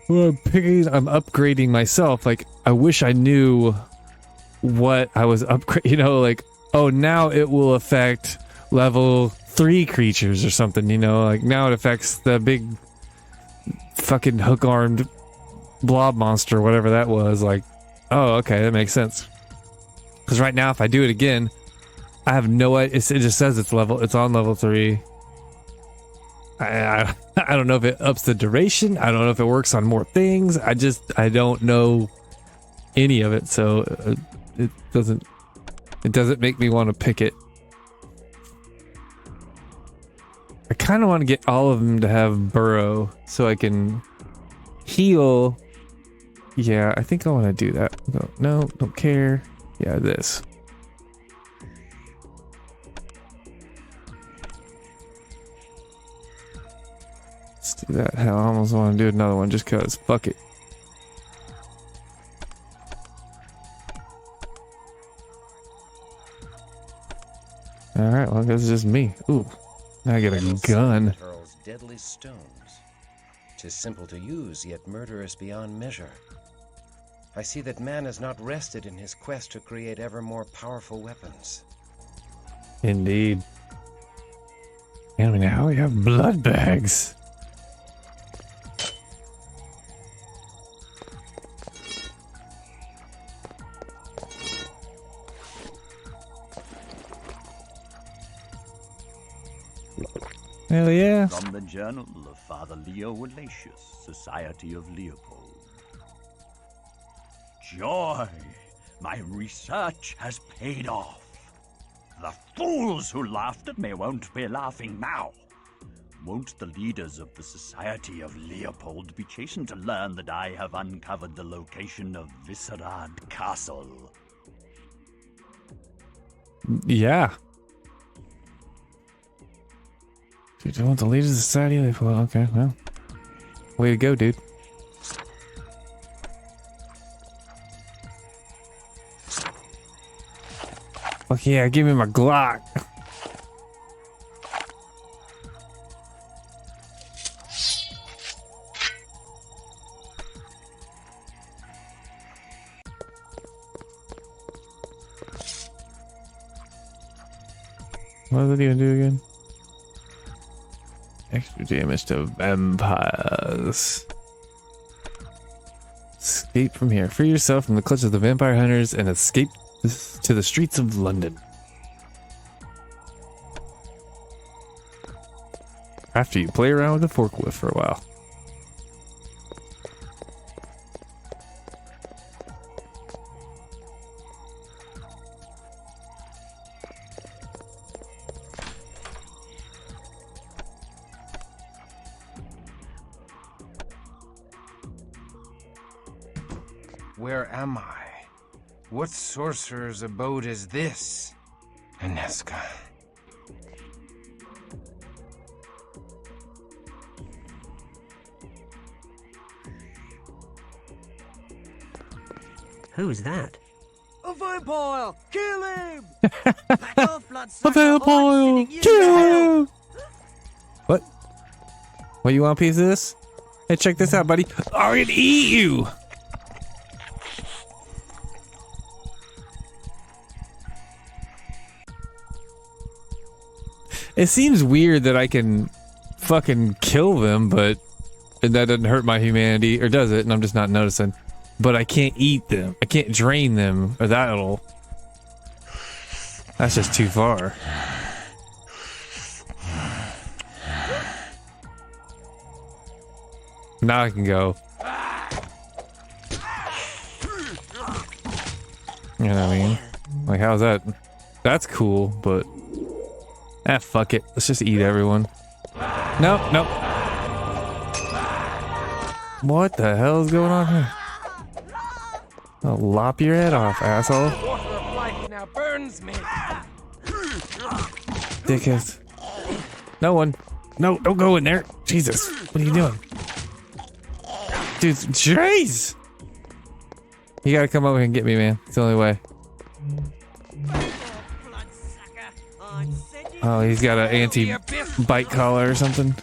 where I'm upgrading myself, like I wish I knew what I was upgrading, like, oh, now it will affect level 3 creatures or something, like now it affects the big fucking hook-armed blob monster, whatever that was. Like, oh, okay, that makes sense. Because right now, if I do it again, I have no idea. It just says it's on level 3. I don't know if it ups the duration. I don't know if it works on more things. I don't know any of it, so it doesn't make me want to pick it. I kind of want to get all of them to have burrow so I can heal. Yeah, I think I want to do that. No, don't care. Yeah, this. Let's do that. Hell, I almost want to do another one just because. Fuck it. Alright, well, I guess it's just me. Ooh, now I get a gun. Hurls deadly stones. 'Tis simple to use, yet murderous beyond measure. I see that man has not rested in his quest to create ever more powerful weapons. Indeed. And now we have blood bags. Hell yeah. From the Journal of Father Leo Walatius, Society of Leopold. Joy! My research has paid off. The fools who laughed at me won't be laughing now. Won't the leaders of the Society of Leopold be chastened to learn that I have uncovered the location of Viscerad Castle? Yeah. Dude, you want the leaders of the Society? Well, okay, well. Way to go, dude. Fuck yeah, give me my Glock. What does it even do again? Extra damage to vampires. Escape from here. Free yourself from the clutch of the vampire hunters and escape to the streets of London. After you play around with the forklift for a while. Where am I? What sorcerer's abode is this? Inesca. Who's that? A vampire! Kill him! Back off, A bloodsucker! vampire! Kill! What? What, you want a piece of this? Hey, check this out, buddy. I'm gonna eat you! It seems weird that I can fucking kill them, but that doesn't hurt my humanity, or does it? And I'm just not noticing. But I can't eat them. I can't drain them, or that'll... That's just too far. Now I can go. You know what I mean? Like, how's that? That's cool, but... Ah, fuck it. Let's just eat everyone. Nope, nope. What the hell is going on here? I'll lop your head off, asshole. Water of life now burns me. Dickhead. No one. No, don't go in there. Jesus. What are you doing? Dude, jeez! You gotta come over and get me, man. It's the only way. Oh, he's got an anti-bite collar or something.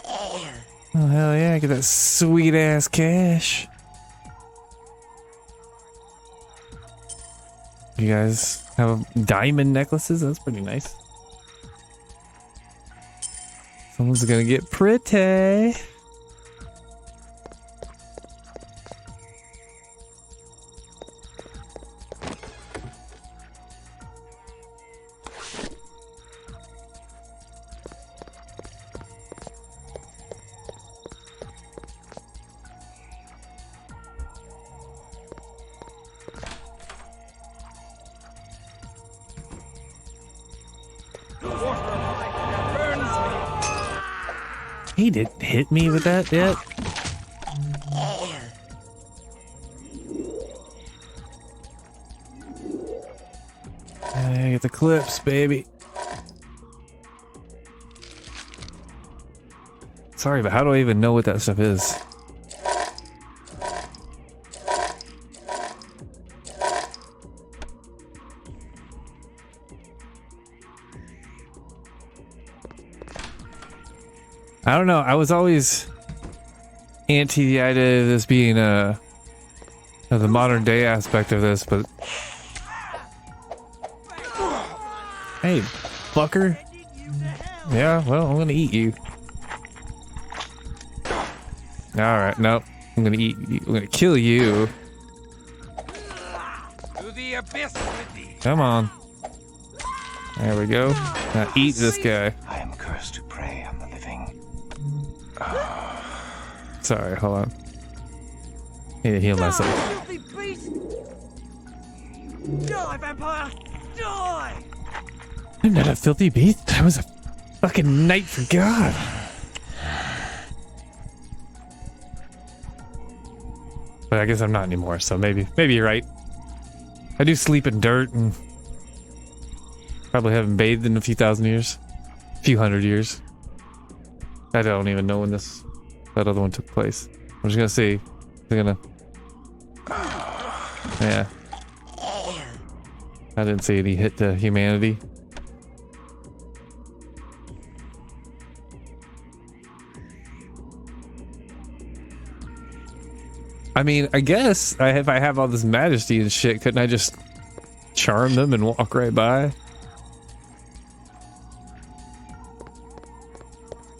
Oh, hell yeah. Get that sweet-ass cash. You guys have diamond necklaces? That's pretty nice. Someone's gonna get pretty. He didn't hit me with that yet. I get the clips, baby. Sorry, but how do I even know what that stuff is? I don't know. I was always anti the idea of this being the modern day aspect of this, but hey, fucker. Yeah, well, I'm gonna eat you. All right, nope. I'm gonna eat you. I'm gonna kill you. To the abyss with thee. Come on. There we go. Now eat this guy. I am cursed to prey on the living. Sorry, hold on. Need to heal myself. Filthy beast! Die, vampire! Die! I'm not a filthy beast. I was a fucking knight for God. But I guess I'm not anymore, so maybe you're right. I do sleep in dirt and probably haven't bathed in a few thousand years. A few hundred years. I don't even know when that other one took place. I'm just gonna see. They're gonna... Yeah. I didn't see any hit to humanity. I mean, I guess if I have all this majesty and shit, couldn't I just charm them and walk right by?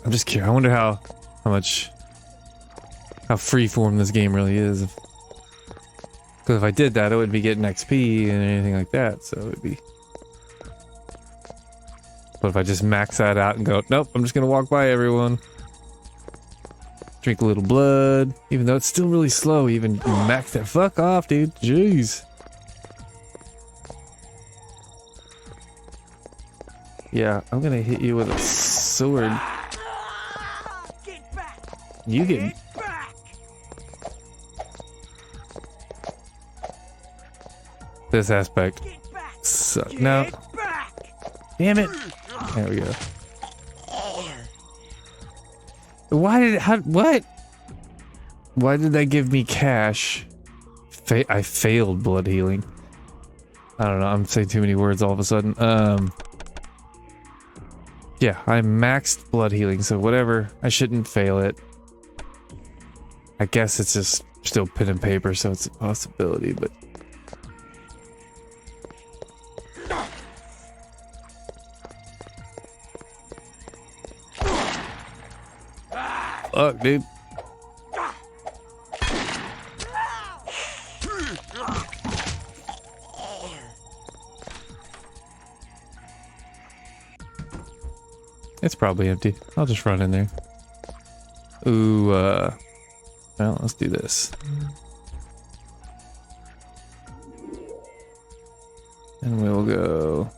I'm just curious. I wonder how freeform this game really is. Because if I did that, I wouldn't be getting XP and anything like that. So it would be. But if I just max that out and go, nope, I'm just gonna walk by everyone. Drink a little blood, even though it's still really slow. Even max that. Fuck off, dude. Jeez. Yeah, I'm gonna hit you with a sword. Get back! You get. Get back! this aspect. Suck. No. Damn it. There we go. What? Why did that give me cash? I failed blood healing. I don't know, I'm saying too many words all of a sudden. Yeah, I maxed blood healing, so whatever. I shouldn't fail it. I guess it's just still pen and paper, so it's a possibility, but... Fuck, dude. It's probably empty. I'll just run in there. Ooh, well, let's do this. And we'll go...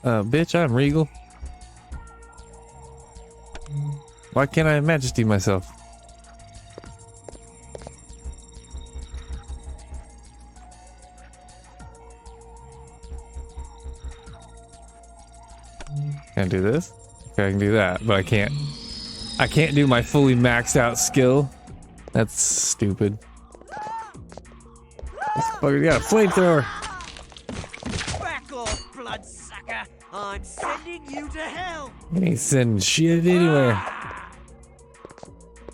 bitch, I'm regal. Why can't I majesty myself? Can I do this? Okay, I can do that, but I can't do my fully maxed out skill. That's stupid. This fucker got a flamethrower. Back off, bloodsucker! I'm sending you to hell! He ain't sending shit anywhere.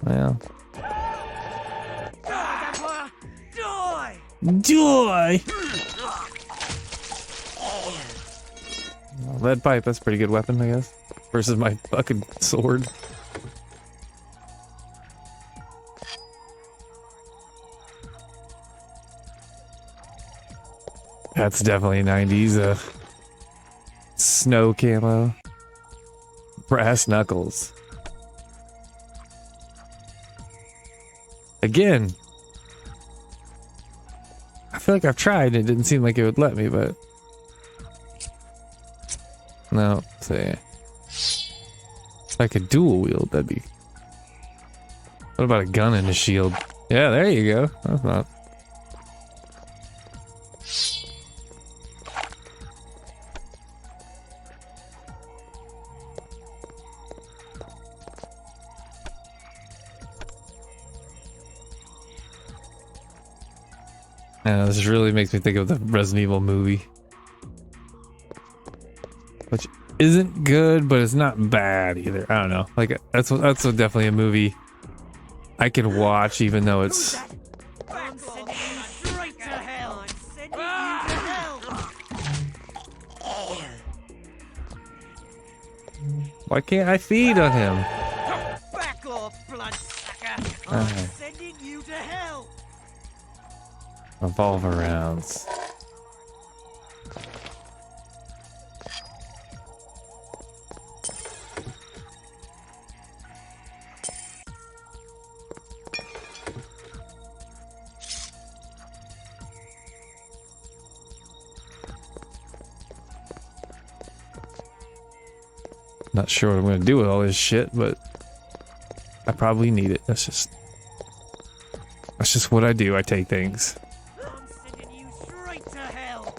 Well. Die! Joy! Lead pipe, that's a pretty good weapon, I guess. Versus my fucking sword. That's definitely 90s, snow camo. Brass knuckles. Again. I feel like I've tried and it didn't seem like it would let me, but... No, say... If I could dual wield, that'd be... What about a gun and a shield? Yeah, there you go. That's not... This really makes me think of the Resident Evil movie. Which isn't good, but it's not bad either. I don't know. Like, that's definitely a movie I can watch even though it's... I'm sending you straight to hell! I'm sending you to hell! Why can't I feed on him? Back off, bloodsucker! I'm sending you to hell! Revolver rounds. Not sure what I'm gonna do with all this shit, but I probably need it. That's just what I do. I take things. I'm sending you straight to hell!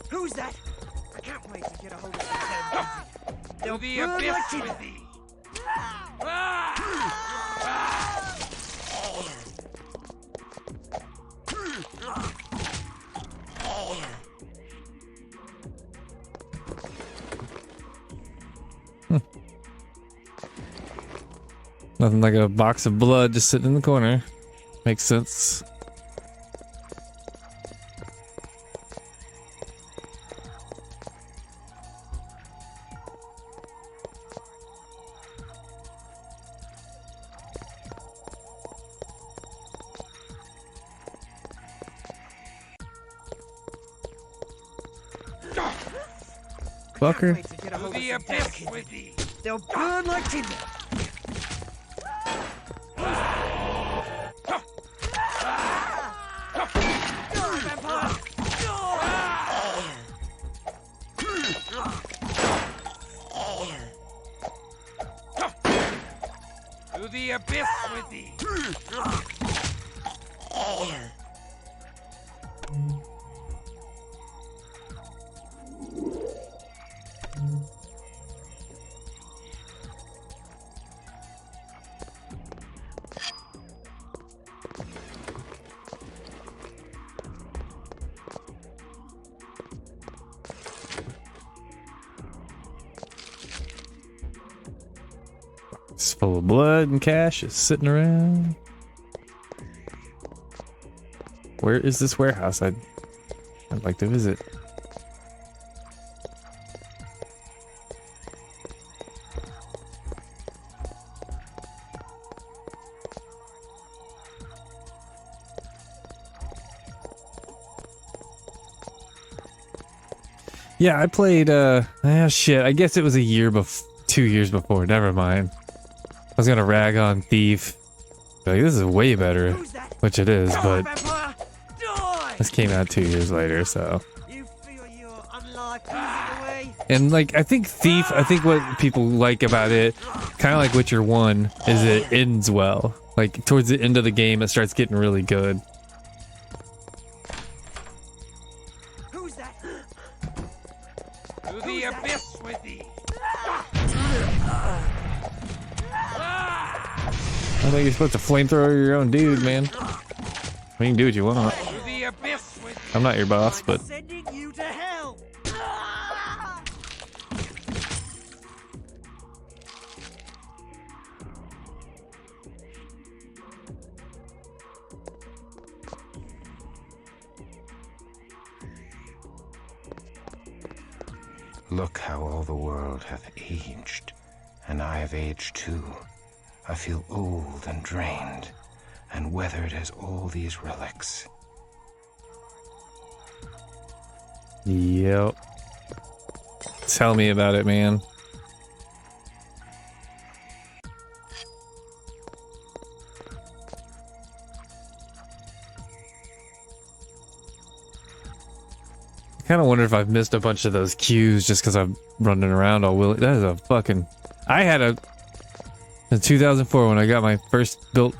Who's that? I can't wait to get a hold of this. They'll be a bit with thee. Nothing like a box of blood just sitting in the corner. Makes sense. Fucker. They'll burn like tinder. abyss with thee! It's full of blood and cash is sitting around. Where is this warehouse? I'd like to visit. Yeah, I played shit. I guess it was a year 2 years before. Never mind. I was gonna rag on Thief. Like, this is way better, which it is, but this came out 2 years later, so. You feel your unlife oozing away? And like, I think Thief, I think what people like about it, kind of like Witcher 1, is it ends well. Like, towards the end of the game, it starts getting really good. Who's that? To the abyss with thee! I think you're supposed to flamethrower your own dude, man. I mean, you can do what you want. To the abyss with thee! I'm not your boss, but Sending you to hell. Look how all the world hath aged, and I have aged too. I feel old and drained, and weathered as all these relics. yep. Tell me about it, man. I kind of wonder if I've missed a bunch of those cues just because I'm running around all willy. That is a fucking. I had in 2004 when I got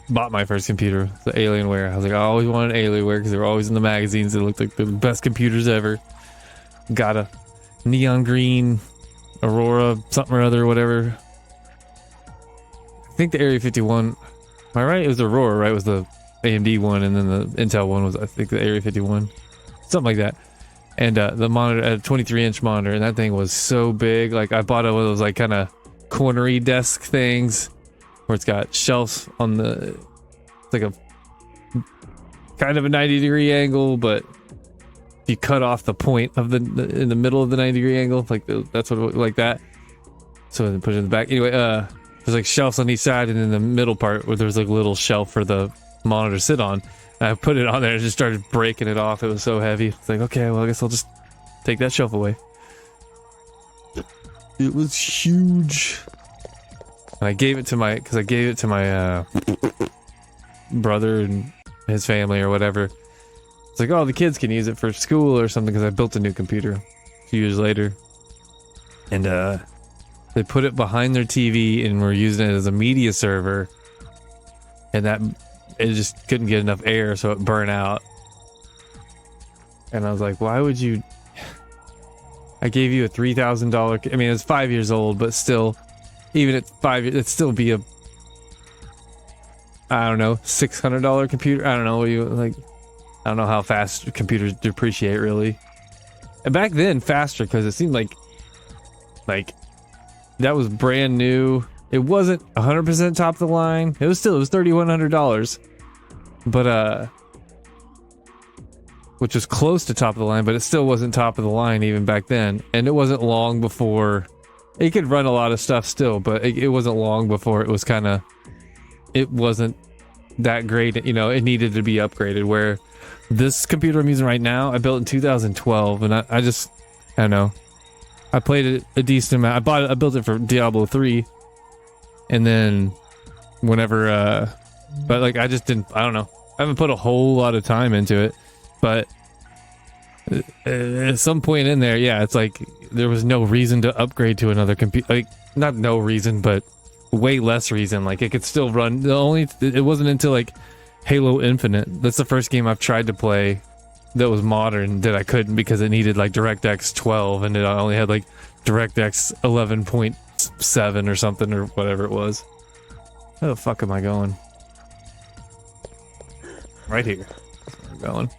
bought my first computer, the Alienware. I was like, I always wanted Alienware because they were always in the magazines. They looked like the best computers ever. Got a neon green Aurora something or other, whatever. I think the Area 51. Am I right? It was Aurora, right? It was the AMD one, and then the Intel one was, I think, the Area 51, something like that. And the monitor, a 23-inch monitor, and that thing was so big. Like, I bought one of those like kind of cornery desk things where it's got shelves on the, it's like a kind of a 90-degree angle, but if you cut off the point of in the middle of the 90-degree angle, like that's what it, like that. So then put it in the back. Anyway, there's like shelves on each side, and in the middle part where there's like a little shelf for the monitor to sit on. I put it on there and just started breaking it off. It was so heavy. It's like, okay, well, I guess I'll just take that shelf away. It was huge. And I gave it to my brother and his family or whatever. It's like, oh, the kids can use it for school or something because I built a new computer a few years later. And they put it behind their TV and were using it as a media server. And that it just couldn't get enough air, so it burned out. And I was like, why would you? I gave you a $3,000. I mean, it's 5 years old, but still, even at 5 years, it'd still be a, I don't know, $600 computer. I don't know what you like. I don't know how fast computers depreciate, really. And back then, faster, because it seemed like that was brand new. It wasn't 100% top of the line. It was $3,100, but which was close to top of the line, but it still wasn't top of the line even back then. And it wasn't long before it could run a lot of stuff still, but it wasn't long before it was it wasn't that great. You know, it needed to be upgraded. Where this computer I'm using right now, I built in 2012, and I don't know. I played it a decent amount. I built it for Diablo 3. And then whenever, but like, I don't know. I haven't put a whole lot of time into it, but at some point in there, yeah, it's like there was no reason to upgrade to another computer. Like, not no reason, but way less reason. Like it could still run. It wasn't until like Halo Infinite. That's the first game I've tried to play that was modern that I couldn't because it needed like DirectX 12 and it only had like DirectX 11.7 or something or whatever it was. Where the fuck am I going? Right here. That's where we're going.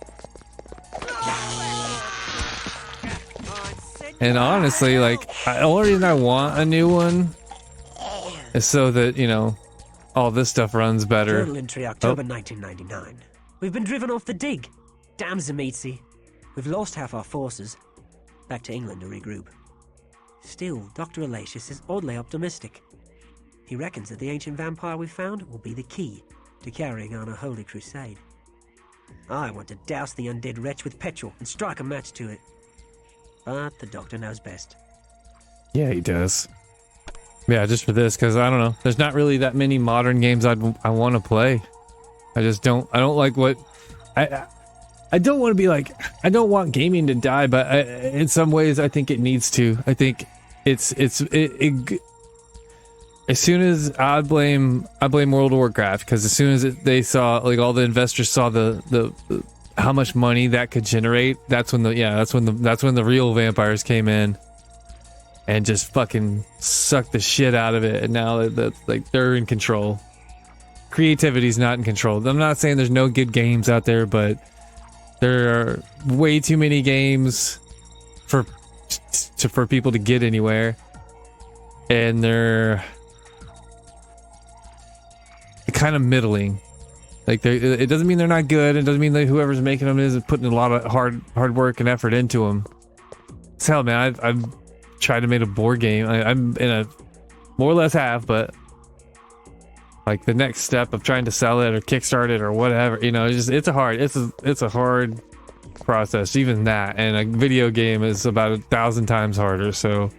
And honestly, like, the only reason I want a new one is so that, you know, all this stuff runs better. Journal entry October 1999. We've been driven off the dig. Damn Zemitzi. We've lost half our forces. Back to England to regroup. Still, Dr. Alatius is oddly optimistic. He reckons that the ancient vampire we found will be the key to carrying on a holy crusade. I want to douse the undead wretch with petrol and strike a match to it. But the doctor knows best. Yeah, he does. Yeah, just for this, because I don't know. There's not really that many modern games I want to play. I just don't. I don't like what. I don't want to be like. I don't want gaming to die, but in some ways, I think it needs to. I think it's as soon as I blame World of Warcraft, because as soon as they saw, like, all the investors saw the how much money that could generate, that's when the real vampires came in and just fucking sucked the shit out of it. And now that like they're in control. Creativity's not in control. I'm not saying there's no good games out there, but there are way too many games for people to get anywhere, and they're kind of middling. Like, it doesn't mean they're not good. It doesn't mean that whoever's making them isn't putting a lot of hard work and effort into them. It's hell, man. I've tried to make a board game. I'm in a more or less half, but like the next step of trying to sell it or kickstart it or whatever, you know, it's a hard process, even that. And a video game is about 1,000 times harder. So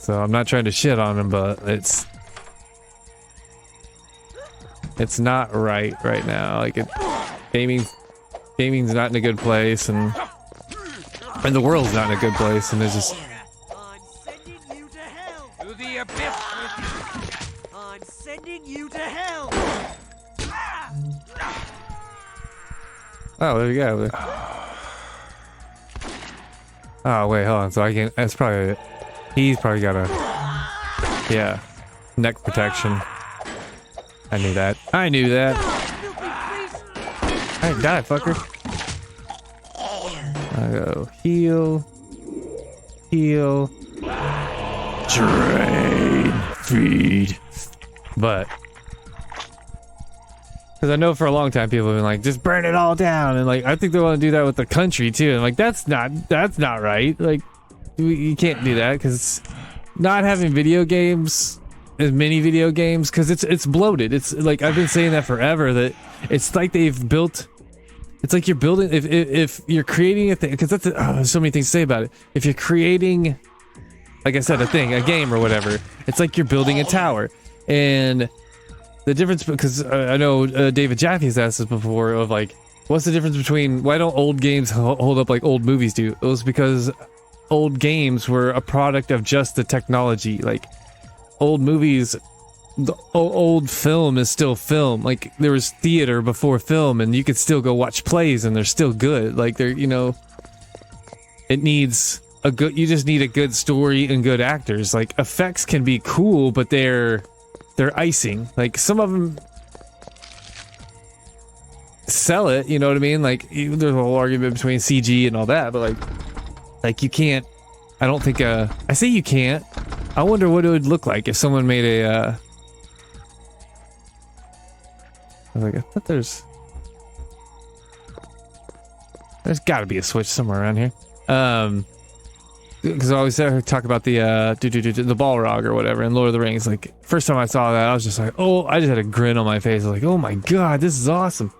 I'm not trying to shit on them, but it's not right now. Like, gaming's not in a good place, and the world's not in a good place, and there's just. I'm sending you to hell. To the abyss with you. I'm sending you to hell. Oh, there you go. Oh wait, hold on. So I can. That's probably. He's probably got a. Neck protection. I knew that. I knew that. I die, fucker. I go heal, drain, feed. But because I know for a long time people have been like, just burn it all down, and like I think they want to do that with the country too. And like that's not right. Like you can't do that, because not having video games. As many video games, because it's bloated. It's like I've been saying that forever, that it's like they've built, it's like you're building, if you're creating a thing, because there's so many things to say about it. If you're creating, like I said, a game or whatever, it's like you're building a tower. And the difference, because I know David Jaffe's asked this before, of like, what's the difference between, why don't old games hold up like old movies do? It was because old games were a product of just the technology. Like, old movies, the old film is still film. Like, there was theater before film, and you could still go watch plays and they're still good. Like, they're, you know, it needs a good, you just need a good story and good actors. Like, effects can be cool, but they're icing. Like, some of them sell it, you know what I mean? Like, there's a whole argument between CG and all that, but like you can't, I don't think, I say you can't. I wonder what it would look like if someone made a, I was like, I thought there's gotta be a switch somewhere around here. Because I always talk about the Balrog or whatever in Lord of the Rings. Like, first time I saw that, I was just like, oh, I just had a grin on my face. I was like, oh my god, this is awesome.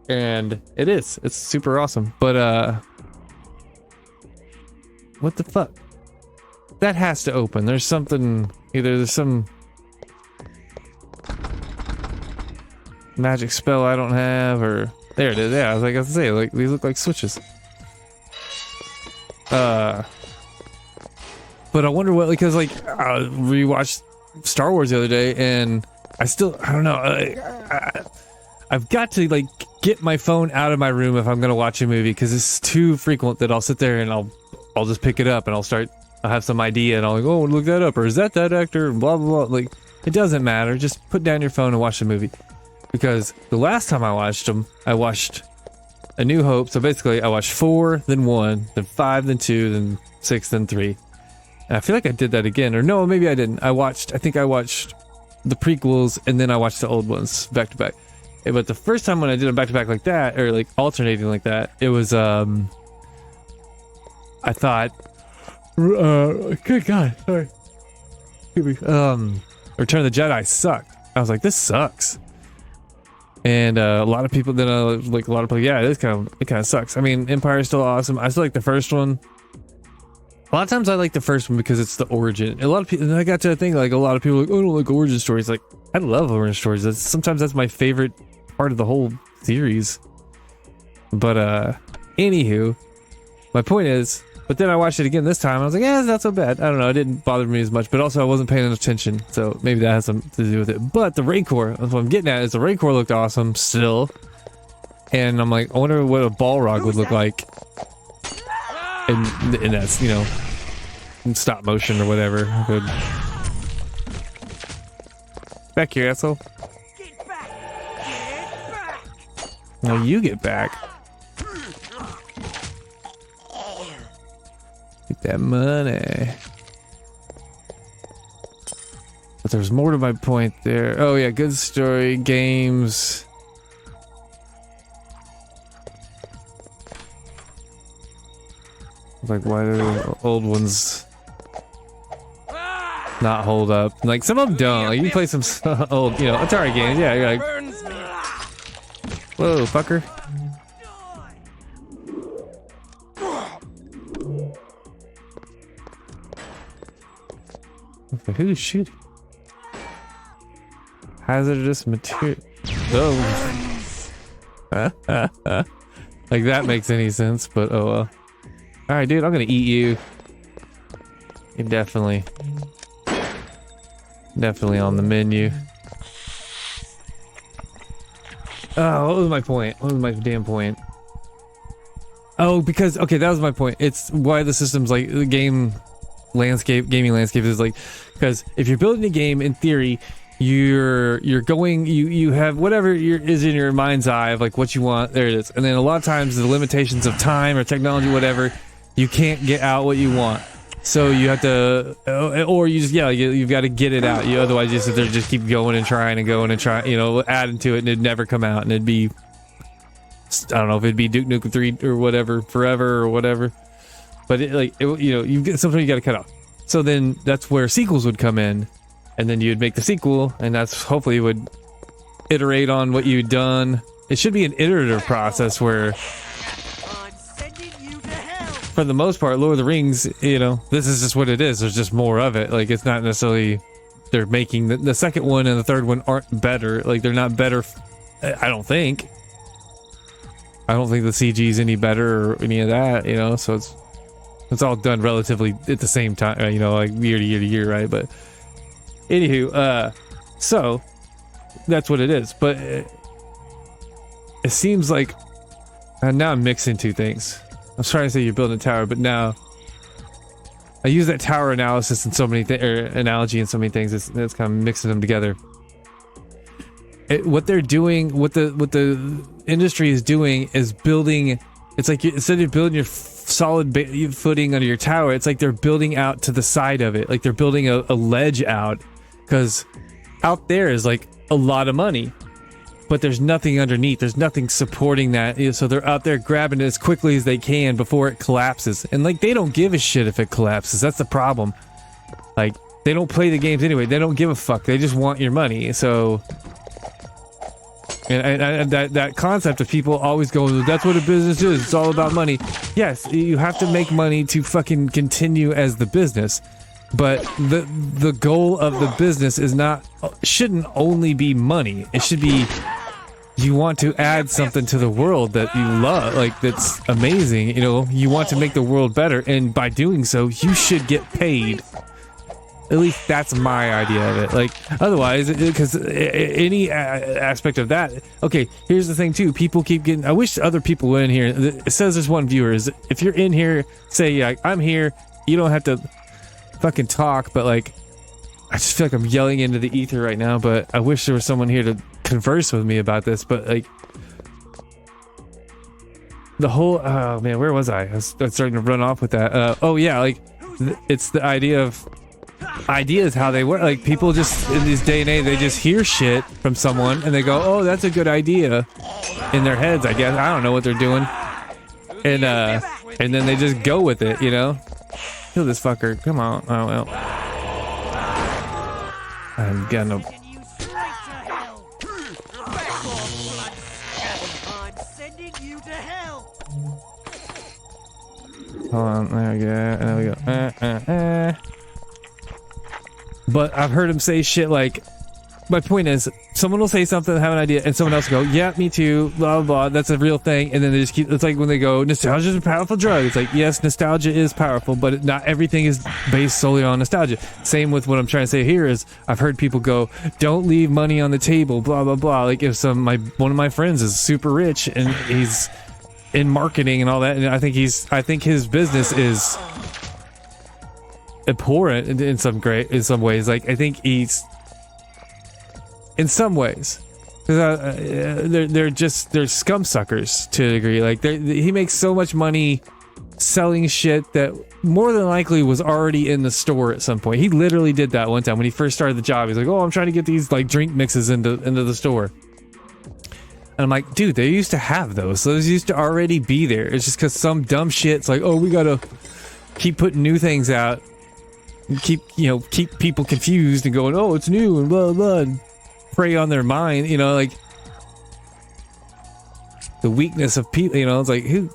And it is. It's super awesome. But, what the fuck? That has to open. There's something, either there's some magic spell I don't have, or there it is. Yeah, I was like, I was gonna say, like, these look like switches. But I wonder what, because like I rewatched Star Wars the other day, and I don't know. I've got to like get my phone out of my room if I'm gonna watch a movie, because it's too frequent that I'll sit there and I'll just pick it up and I'll have some idea and I'll like, oh, look that up, or is that actor, and blah blah blah. Like, it doesn't matter. Just put down your phone and watch the movie. Because the last time I watched them, I watched A New Hope. So basically, I watched 4, then 1, then 5, then 2, then 6, then 3. And I feel like I did that again. Or no, maybe I didn't. I think I watched the prequels, and then I watched the old ones back to back. But the first time when I did them back to back like that, or like alternating like that, it was, I thought, good God, sorry. Return of the Jedi sucked. I was like, this sucks. And a lot of people, then like a lot of people, yeah, it kind of sucks. I mean, Empire is still awesome. I still like the first one. A lot of times I like the first one because it's the origin. A lot of people, and I got to the thing, like a lot of people are like, oh, I don't like origin stories. Like, I love origin stories. Sometimes that's my favorite part of the whole series. But anywho, my point is, but then I watched it again this time. I was like, yeah, it's not so bad. I don't know. It didn't bother me as much, but also I wasn't paying enough attention. So maybe that has something to do with it. But the Rancor, that's what I'm getting at, is the Rancor looked awesome still. And I'm like, I wonder what a Balrog would look like. And that's, you know, in stop motion or whatever. Good. Back here, asshole. Get back! Get back! No, you get back. Get that money. But there's more to my point there. Oh yeah, good story, games. Like, why do the old ones not hold up? Like, some of them don't. Like, you play some old, you know, Atari games. Yeah, you're like, whoa, fucker. Okay, who's shooting? Hazardous material. Oh. Like, that makes any sense, but oh well. Alright, dude, I'm gonna eat you. You're definitely on the menu. Oh, what was my point? What was my damn point? Oh, because, okay, that was my point. It's why the system's like, the gaming landscape is like, because if you're building a game, in theory, you have whatever is in your mind's eye of like what you want, there it is. And then a lot of times the limitations of time or technology, whatever, you can't get out what you want. So you have to, or you just, yeah, you've got to get it out. You otherwise you sit there, just keep going and trying, you know, adding to it, and it'd never come out, and it'd be, I don't know if it'd be Duke Nukem 3 or whatever, forever or whatever. But sometimes you got to cut off. So then that's where sequels would come in, and then you'd make the sequel, and that's hopefully would iterate on what you'd done. It should be an iterative process where, for the most part, Lord of the Rings, you know, this is just what it is. There's just more of it. Like, it's not necessarily they're making the second one and the third one aren't better. Like, they're not better. I don't think the CG is any better or any of that, you know. So it's all done relatively at the same time, you know, like year to year to year, right? But anywho, so that's what it is. But it seems like now I'm mixing two things. I was trying to say you're building a tower, but now I use that tower analysis in so many analogy in so many things. It's kind of mixing them together. What they're doing, what the industry is doing, is building. It's like instead of building your solid footing under your tower, it's like they're building out to the side of it. Like they're building a ledge out, because out there is like a lot of money. But there's nothing underneath. There's nothing supporting that. So they're out there grabbing it as quickly as they can before it collapses. And like, they don't give a shit if it collapses. That's the problem. Like, they don't play the games anyway. They don't give a fuck. They just want your money. So, and that concept of people always going, that's what a business is. It's all about money. Yes, you have to make money to fucking continue as the business. But the goal of the business shouldn't only be money. It should be you want to add something to the world that you love, like that's amazing, you know, you want to make the world better, and by doing so you should get paid. At least that's my idea of it. Like otherwise, because any aspect of that, okay, here's the thing too, people keep getting, I wish other people were in here. It says there's one viewer, is if you're in here, say like I'm here, you don't have to fucking talk, but like I just feel like I'm yelling into the ether right now, but I wish there was someone here to converse with me about this. But like the whole, oh man, where was I was starting to run off with that. Oh yeah, like it's the idea of ideas, how they work. Like people just in this day and age, they just hear shit from someone and they go, oh, that's a good idea in their heads, I guess. I don't know what they're doing, and then they just go with it, you know. Kill this fucker, come on. Oh well, I've got no. Hold on, there we go. There we go. But I've heard him say shit like, my point is, someone will say something, have an idea, and someone else will go, yeah, me too, blah, blah, blah, that's a real thing, and then they just keep, it's like when they go, nostalgia is a powerful drug. It's like, yes, nostalgia is powerful, but not everything is based solely on nostalgia. Same with what I'm trying to say here is, I've heard people go, don't leave money on the table, blah, blah, blah. Like if one of my friends is super rich, and he's in marketing and all that, and I think his business is abhorrent in some ways. Like I think he's in some ways, they're scum suckers to a degree. Like he makes so much money selling shit that more than likely was already in the store at some point. He literally did that one time when he first started the job. He's like, oh, I'm trying to get these like drink mixes into the store. And I'm like, dude, they used to have those. Those used to already be there. It's just because some dumb shit's like, oh, we gotta keep putting new things out, and keep people confused and going, oh, it's new and blah blah, and prey on their mind, you know, like the weakness of people. You know, it's like, who?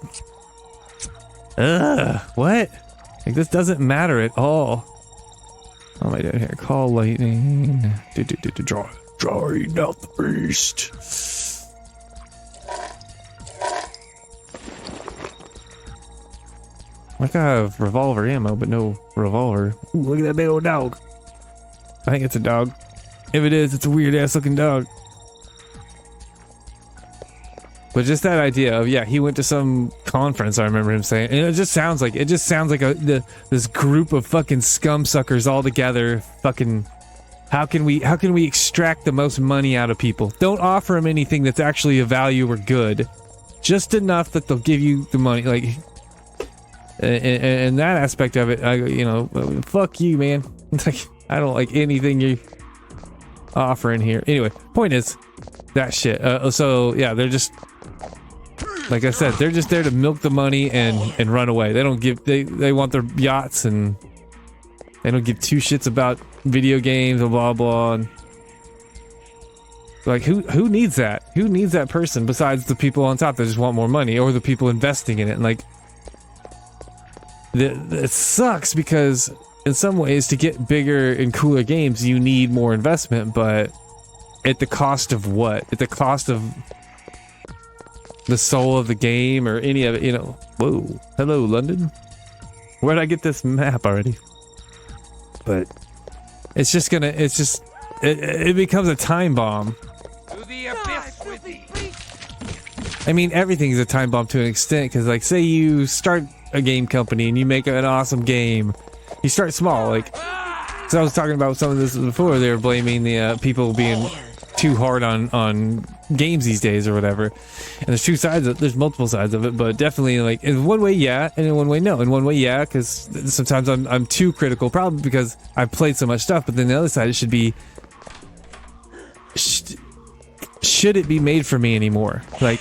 What? Like this doesn't matter at all. What am I doing here? Call lightning. Drawing out the beast. Like I have revolver ammo, but no revolver. Ooh, look at that big old dog. I think it's a dog. If it is, it's a weird ass looking dog. But just that idea of, yeah, he went to some conference, I remember him saying, and it just sounds like this group of fucking scum suckers all together. Fucking, how can we extract the most money out of people? Don't offer them anything that's actually of value or good, just enough that they'll give you the money. Like. And that aspect of it, fuck you, man. Like, I don't like anything you offering here. Anyway, point is that shit. So yeah, they're just, like I said, they're just there to milk the money and run away. They don't give, they want their yachts, and they don't give two shits about video games and blah blah. And like, who needs that? Who needs that person besides the people on top that just want more money, or the people investing in it? And like, it sucks because in some ways, to get bigger and cooler games, you need more investment, but at the cost of what? At the cost of the soul of the game or any of it, you know? Whoa. Hello, London. Where'd I get this map already? But it becomes a time bomb. To the abyss with thee. I mean, everything's a time bomb to an extent, because like, say you start a game company and you make an awesome game. You start small, like, so I was talking about some of this before. They were blaming the people being too hard on games these days or whatever. And there's two sides there's multiple sides of it, but definitely, like, in one way yeah, and in one way no. In one way yeah, because sometimes I'm too critical, probably because I've played so much stuff. But then the other side, it should be, should it be made for me anymore? Like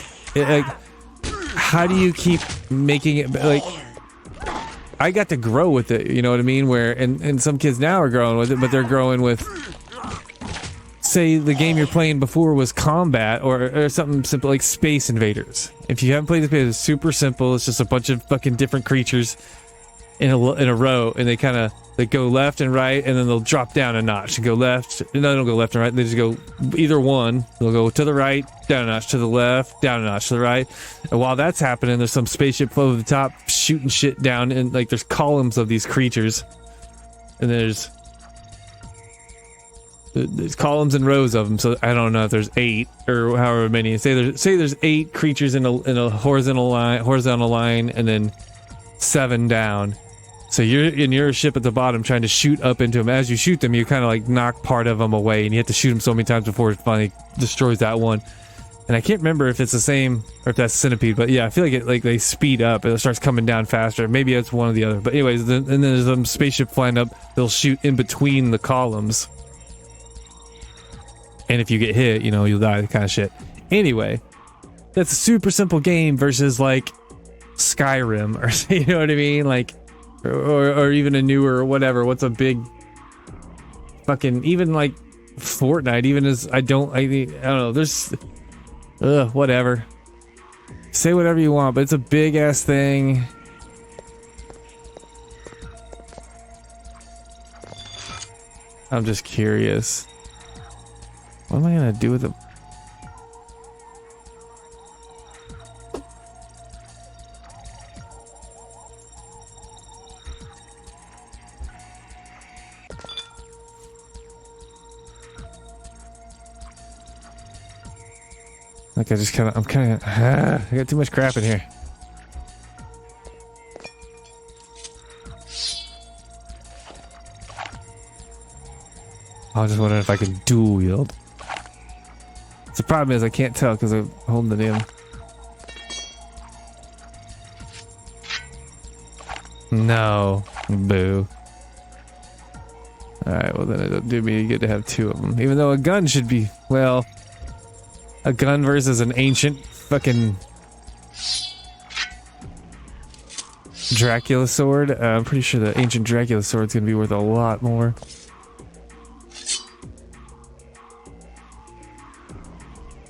how do you keep making it, like, I got to grow with it, you know what I mean? Where, and some kids now are growing with it, but they're growing with, say the game you're playing before was combat or something simple like Space Invaders. If you haven't played this game, it's super simple. It's just a bunch of fucking different creatures in a row, and they go left and right, and then they'll drop down a notch and go left. No, they don't go left and right. They just go either one. They'll go to the right, down a notch, to the left, down a notch, to the right. And while that's happening, there's some spaceship over the top shooting shit down, and like there's columns of these creatures, and there's columns and rows of them. So I don't know if there's 8 or however many. Say there's 8 creatures in a horizontal line, and then 7 down. So you're in your ship at the bottom trying to shoot up into them. As you shoot them, you kind of like knock part of them away, and you have to shoot them so many times before it finally destroys that one. And I can't remember if it's the same or if that's Centipede, but yeah, I feel like they speed up. It starts coming down faster. Maybe it's one or the other. But anyways, and then there's some spaceship flying up. They'll shoot in between the columns. And if you get hit, you know, you'll die, kind of shit. Anyway, that's a super simple game versus like Skyrim, or you know what I mean? Like, or even a newer or whatever. What's a big fucking, even like Fortnite, even as I don't know, there's whatever. Say whatever you want, but it's a big ass thing. I'm just curious. What am I gonna do with it? Like I'm kind of, I got too much crap in here. I was just wondering if I could dual wield. The problem is I can't tell because I'm holding it in. No. Boo. Alright, well then it'll do me good to have 2 of them. Even though a gun should be, well, a gun versus an ancient fucking Dracula sword. I'm pretty sure the ancient Dracula sword's gonna be worth a lot more.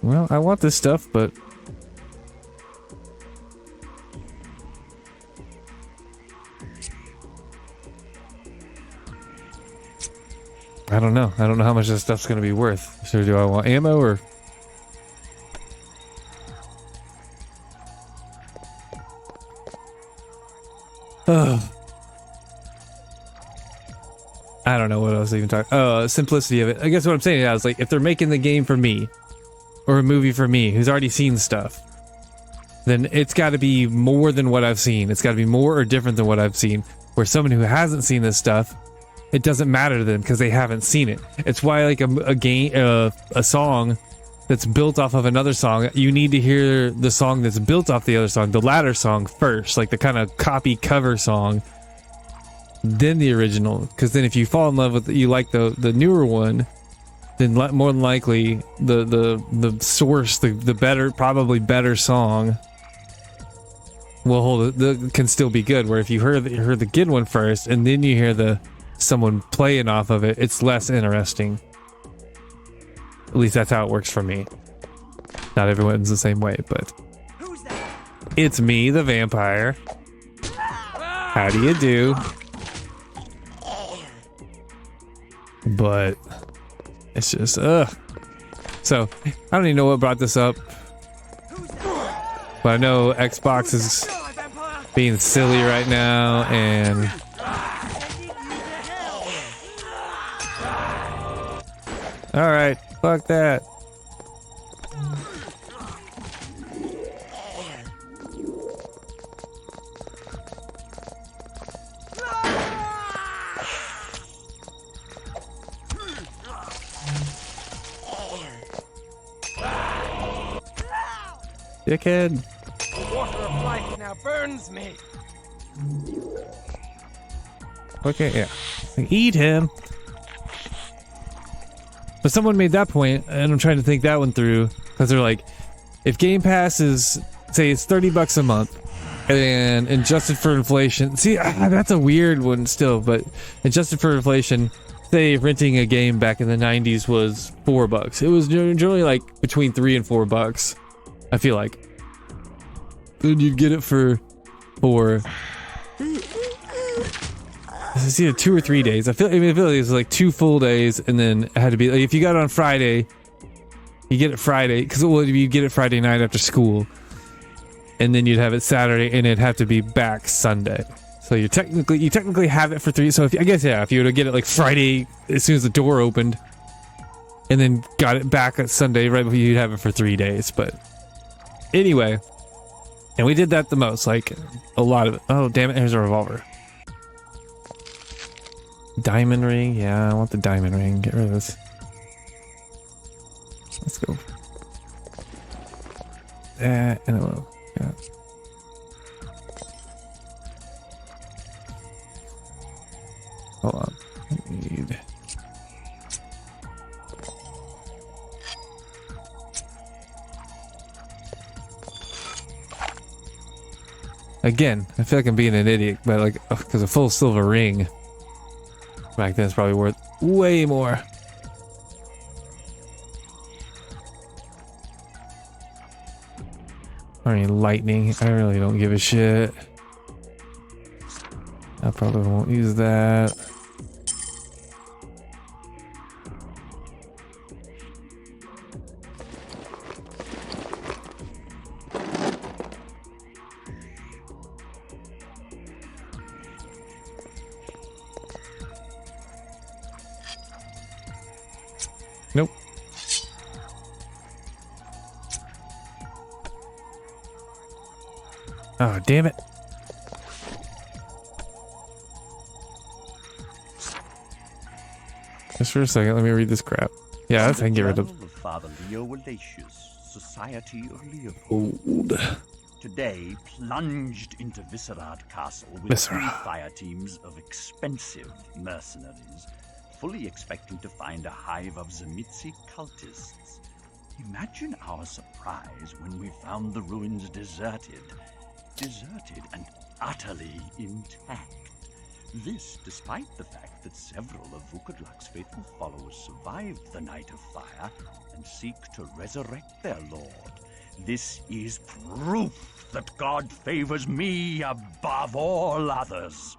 Well, I want this stuff, but I don't know. I don't know how much this stuff's going to be worth. So do I want ammo or? Ugh. I don't know what else to even talk. Oh, simplicity of it. I guess what I'm saying is, like, if they're making the game for me, or a movie for me, who's already seen stuff, then it's got to be more than what I've seen. It's got to be more or different than what I've seen. Where someone who hasn't seen this stuff, it doesn't matter to them because they haven't seen it. It's why, like, a song that's built off of another song, you need to hear the song that's built off the other song, the latter song first, like the kind of copy cover song, then the original. Because then if you fall in love with, you like the newer one, then more than likely the source, the better, probably better song will hold it, can still be good. Where if you heard the good one first and then you hear someone playing off of it, it's less interesting. At least that's how it works for me. Not everyone's the same way, but it's me, the vampire. How do you do? But it's just, So, I don't even know what brought this up. But I know Xbox is being silly right now, and alright, fuck that. Dickhead. The water of life now burns me. Okay, yeah. Eat him. But someone made that point, and I'm trying to think that one through, because they're like, if Game Pass is, say it's $30 a month, and adjusted for inflation, see, that's a weird one still, but adjusted for inflation, say renting a game back in the 90s was $4. It was generally like between $3 and $4, I feel like. Then you'd get it for It's either 2 or 3 days. I feel like it was like 2 full days, and then it had to be like, if you got it on Friday, you get it Friday because you get it Friday night after school, and then you'd have it Saturday, and it'd have to be back Sunday. So you technically have it for 3. So if you were to get it like Friday as soon as the door opened, and then got it back at Sunday right before, you'd have it for 3 days. But anyway, and we did that the most, like a lot of it. Oh damn it! Here's a revolver. Diamond ring, yeah, I want the diamond ring. Get rid of this. Let's go. And then we'll, yeah. Hold on. I need. Again, I feel like I'm being an idiot, but like, because a full silver ring back then is probably worth way more. Or any lightning. I really don't give a shit. I probably won't use that. Nope. Oh, damn it. Just for a second, let me read this crap. Yeah, that's I can get rid of. Father Leo Walatius, Society of Leopold. Today, plunged into Viscerad Castle with 3 fire teams of expensive mercenaries, fully expecting to find a hive of Tzimisce cultists. Imagine our surprise when we found the ruins deserted and utterly intact. This despite the fact that several of Vukadlak's faithful followers survived the Night of Fire and seek to resurrect their lord. This is proof that God favors me above all others.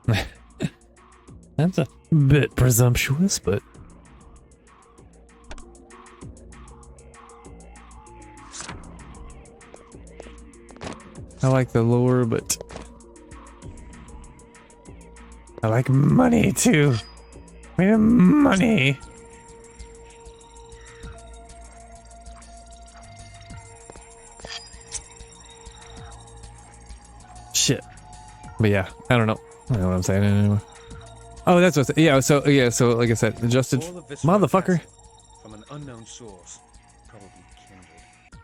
That's a bit presumptuous, but... I like the lore, but... I like money, too. I mean, money. Shit. But yeah, I don't know. I don't know what I'm saying anymore. Oh, that's what's... Yeah, so like I said, adjusted... Motherfucker. From an unknown source, probably kindred.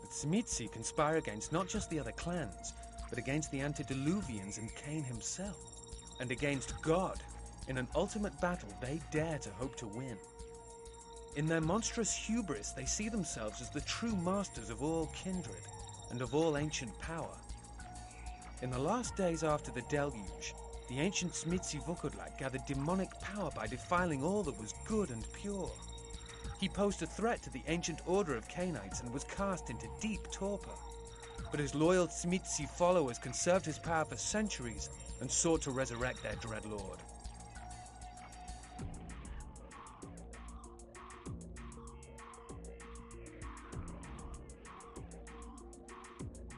The Tzimisce conspire against not just the other clans, but against the antediluvians and Cain himself. And against God, in an ultimate battle they dare to hope to win. In their monstrous hubris, they see themselves as the true masters of all kindred, and of all ancient power. In the last days after the deluge, the ancient Tzimisce Vukadlak gathered demonic power by defiling all that was good and pure. He posed a threat to the ancient order of Cainites and was cast into deep torpor. But his loyal Tzimisce followers conserved his power for centuries and sought to resurrect their dread lord.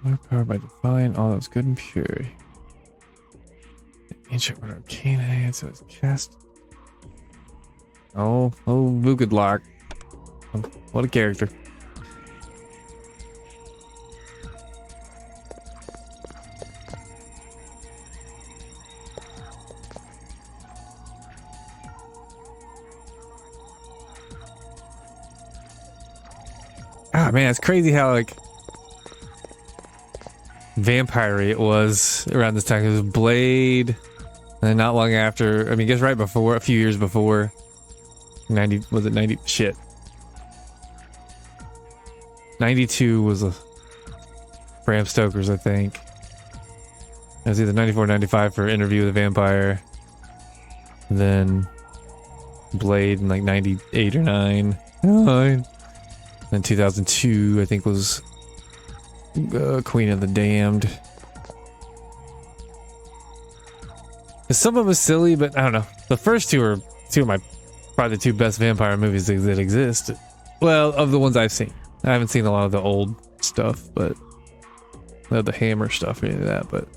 My power by defying all that's good and pure. The ancient order of Cainites was cast. Oh, Vukadlak. What a character. Ah, man, it's crazy how, like, vampire-y it was around this time. It was Blade, and then not long after, I mean, I guess right before, a few years before, 90, was it 90? Shit. 92 was a Bram Stoker's, I think. It was either 94 or 95 for Interview with a Vampire. And then Blade in like 98 or 9. Then 2002, I think, was Queen of the Damned. Some of them silly, but I don't know. The first two are two of my probably the two best vampire movies that exist. Well, of the ones I've seen. I haven't seen a lot of the old stuff, but the Hammer stuff or any of that, but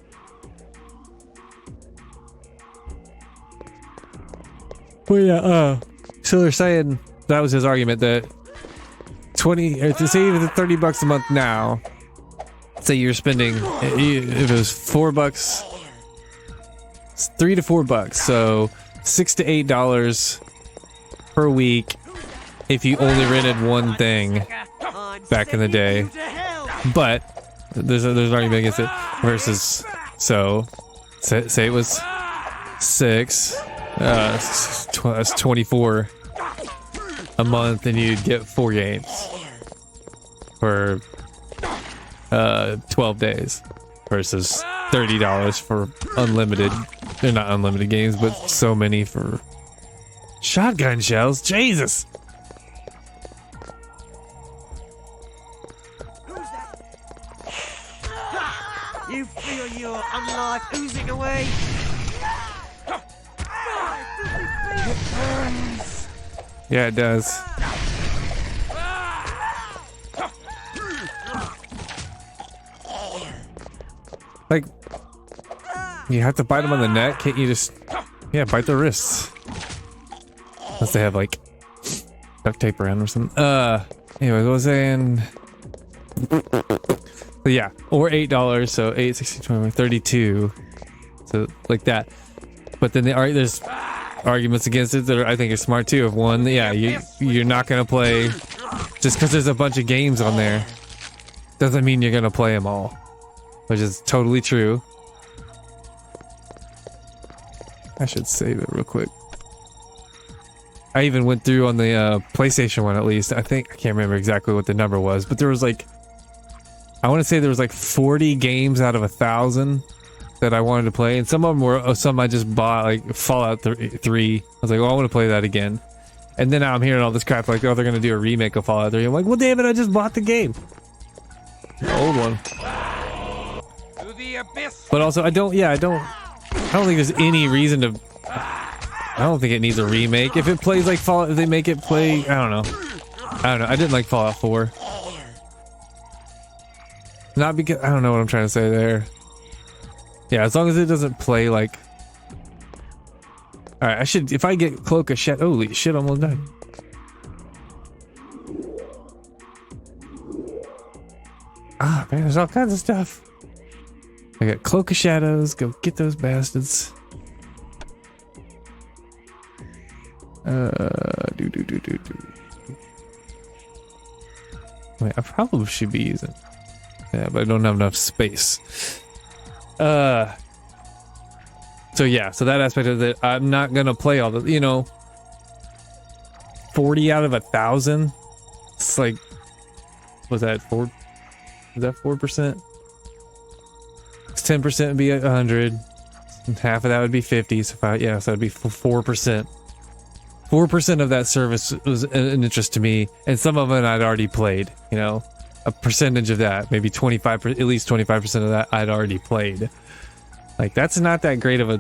yeah, so they're saying that was his argument that 20 or to say even $30 a month now, say you're spending if it was $4, it's $3 to $4, so $6 to $8 per week if you only rented one thing back in the day. But there's an argument against it versus, so say it was 6, that's 24 a month, and you'd get 4 games for 12 days versus $30 for unlimited. They're not unlimited games, but so many for shotgun shells. Jesus. You feel your unlife oozing away? Yeah, it does. Like, you have to bite them on the neck. Can't you just, yeah, bite their wrists? Unless they have like duct tape around or something. Anyways, what was I saying? But yeah, or $8, so 8, 16, 20, 32, so like that. But then there's arguments against it that I think are smart too. Of one, yeah, you're not gonna play just because there's a bunch of games on there. Doesn't mean you're gonna play them all, which is totally true. I should save it real quick. I even went through on the PlayStation one, at least. I can't remember exactly what the number was, but there was like, I want to say there was like 40 games out of 1,000 that I wanted to play, and some of them were some I just bought, like Fallout 3. I was like, well, I want to play that again. And then now I'm hearing all this crap like, oh, they're gonna do a remake of Fallout 3. I'm like, well, damn it, I just bought the game, the old one. But also, I don't think there's any reason to. I don't think it needs a remake. If it plays like Fallout, if they make it play, I don't know. I didn't like Fallout 4. Not because I don't know what I'm trying to say there. Yeah, as long as it doesn't play like. All right, if I get Cloak of Shadow. Holy shit! Almost died. Ah, man, there's all kinds of stuff. I got Cloak of Shadows. Go get those bastards. Wait, I probably should be using. Yeah, but I don't have enough space. So yeah, so that aspect of it, I'm not gonna play all the, 40 out of 1,000. It's like, was that 4? Is that 4%? 10% would be 100. And half of that would be 50. So so that'd be 4%. 4% of that service was an interest to me, and some of it I'd already played. A percentage of that, maybe 25, at least 25% of that I'd already played. Like that's not that great of a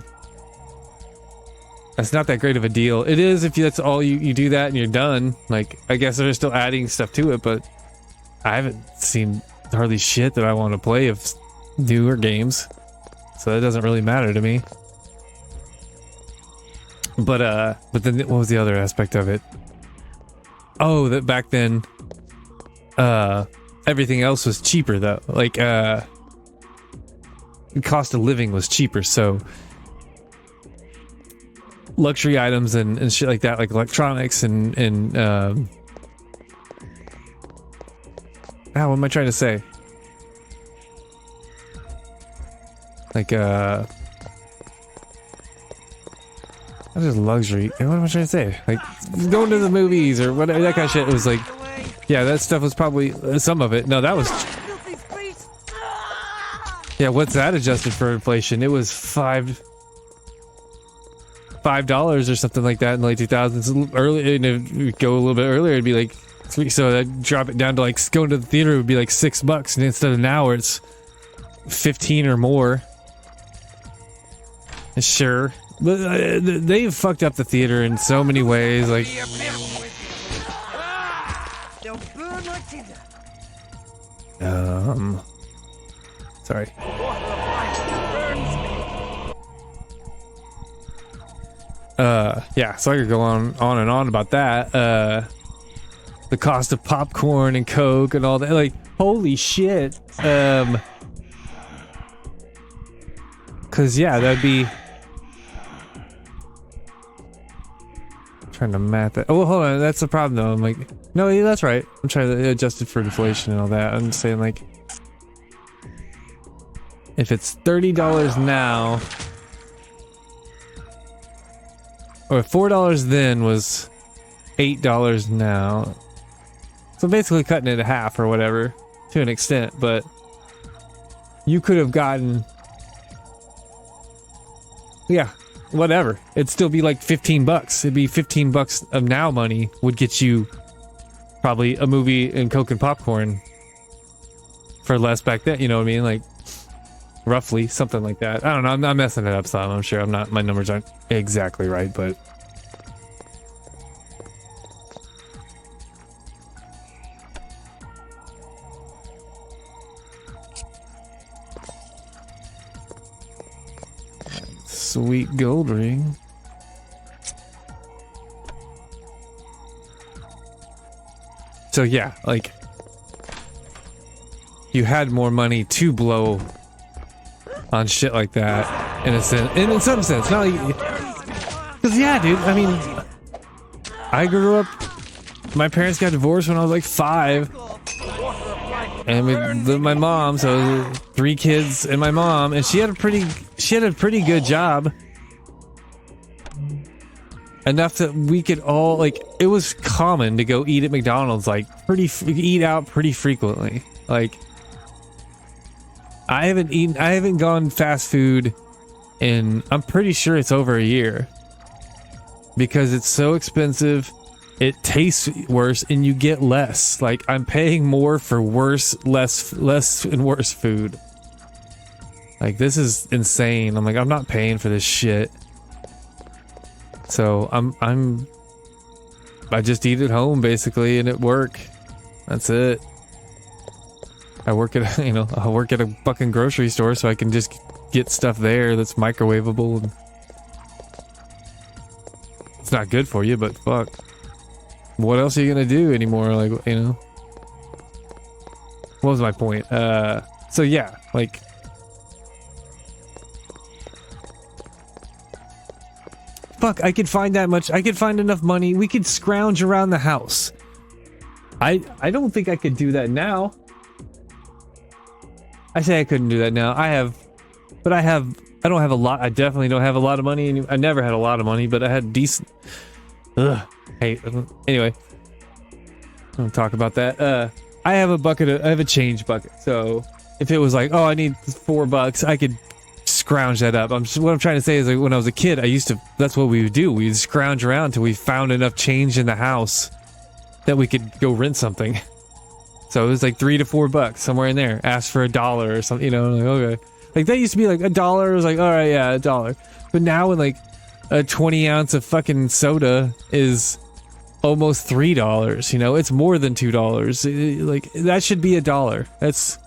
deal. It is if that's all you do that and you're done. Like I guess they're still adding stuff to it, but I haven't seen hardly shit that I want to play of newer games, so that doesn't really matter to me. But then what was the other aspect of it? Oh, that back then everything else was cheaper though. Like the cost of living was cheaper, so luxury items and shit like that, like electronics and what am I trying to say? Like not just luxury. What am I trying to say? Like going to the movies or whatever, that kind of shit. It was like, yeah, that stuff was probably some of it. No, that was. Yeah, what's that adjusted for inflation? It was $5 or something like that in the late 2000s. Early, and if we go a little bit earlier, it'd be like $3. So that drop it down to like going to the theater would be like $6, and instead of now it's 15 or more. Sure, but they've fucked up the theater in so many ways. Like, They'll burn like tinder. sorry. Yeah, so I could go on and on about that. The cost of popcorn and Coke and all that. Like, holy shit. Cause yeah, that'd be. Trying to math that. Oh, hold on. That's the problem, though. I'm like, no, yeah, that's right. I'm trying to adjust it for inflation and all that. I'm just saying, like, if it's $30 now, or $4 then was $8 now. So basically cutting it in half or whatever to an extent, but you could have gotten, yeah, whatever. It'd still be like 15 bucks. It'd be 15 bucks of now money would get you probably a movie and Coke and popcorn for less back then. You know what I mean? Like, roughly something like that. I don't know. I'm messing it up some. I'm sure I'm not. My numbers aren't exactly right, but sweet gold ring. So yeah, like, you had more money to blow on shit like that in a sense, and in some sense, not like, cause yeah, dude. I mean, I grew up. My parents got divorced when I was like 5, and we lived with my mom. So 3 kids and my mom, and she had a pretty good job, enough that we could all, like, it was common to go eat at McDonald's, like, eat out pretty frequently. Like, I haven't gone fast food in, I'm pretty sure it's over a year, because it's so expensive, it tastes worse, and you get less. Like, I'm paying more for less and worse food. Like, this is insane. I'm like, I'm not paying for this shit. So I just eat at home basically, and at work. That's it. I work at a fucking grocery store, so I can just get stuff there that's microwavable. And it's not good for you, but fuck. What else are you gonna do anymore? Like, you know. What was my point? So yeah, like, fuck, I could find that much. I could find enough money. We could scrounge around the house. I don't think I could do that now. I say I couldn't do that now. I don't have a lot. I definitely don't have a lot of money. I never had a lot of money, but I had decent. Ugh. Hey, anyway, I don't talk about that. I have a change bucket. So if it was like, oh, I need $4, I could scrounge that up. What I'm trying to say is, like, when I was a kid, that's what we would do. We'd scrounge around till we found enough change in the house that we could go rent something. So it was like $3 to $4 somewhere in there. Ask for $1 or something, you know, like, okay. Like, that used to be like $1. It was like, all right, yeah, $1. But now when, like, a 20 ounce of fucking soda is almost $3, you know, it's more than $2. Like, that should be $1. That's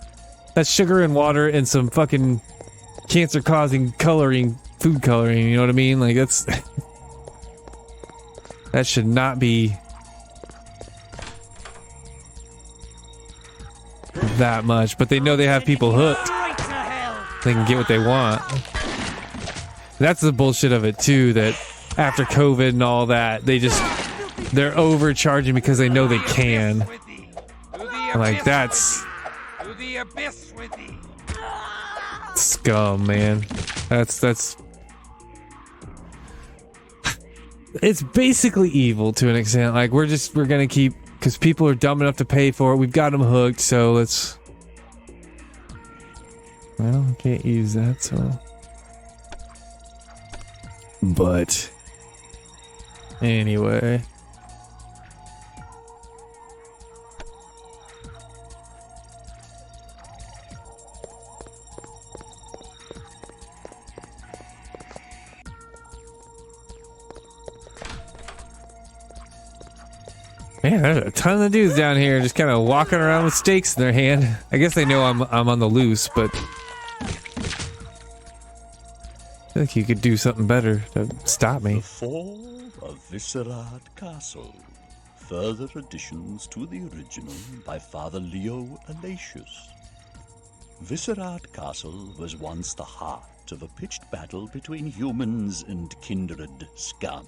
sugar and water and some fucking cancer-causing food coloring, you know what I mean? Like, that should not be that much, but they know they have people hooked. They can get what they want. That's the bullshit of it too, that after COVID and all that, they're overcharging because they know they can. Like, that's scum, man. That's it's basically evil to an extent. Like, we're gonna keep, because people are dumb enough to pay for it. We've got them hooked, so let's. Well, I can't use that, so. But anyway. Man, there's a ton of dudes down here just kind of walking around with stakes in their hand. I guess they know I'm on the loose, but I think you could do something better to stop me. The fall of Viscerat Castle. Further additions to the original by Father Leo Alatius. Viscerat Castle was once the heart of a pitched battle between humans and kindred scum.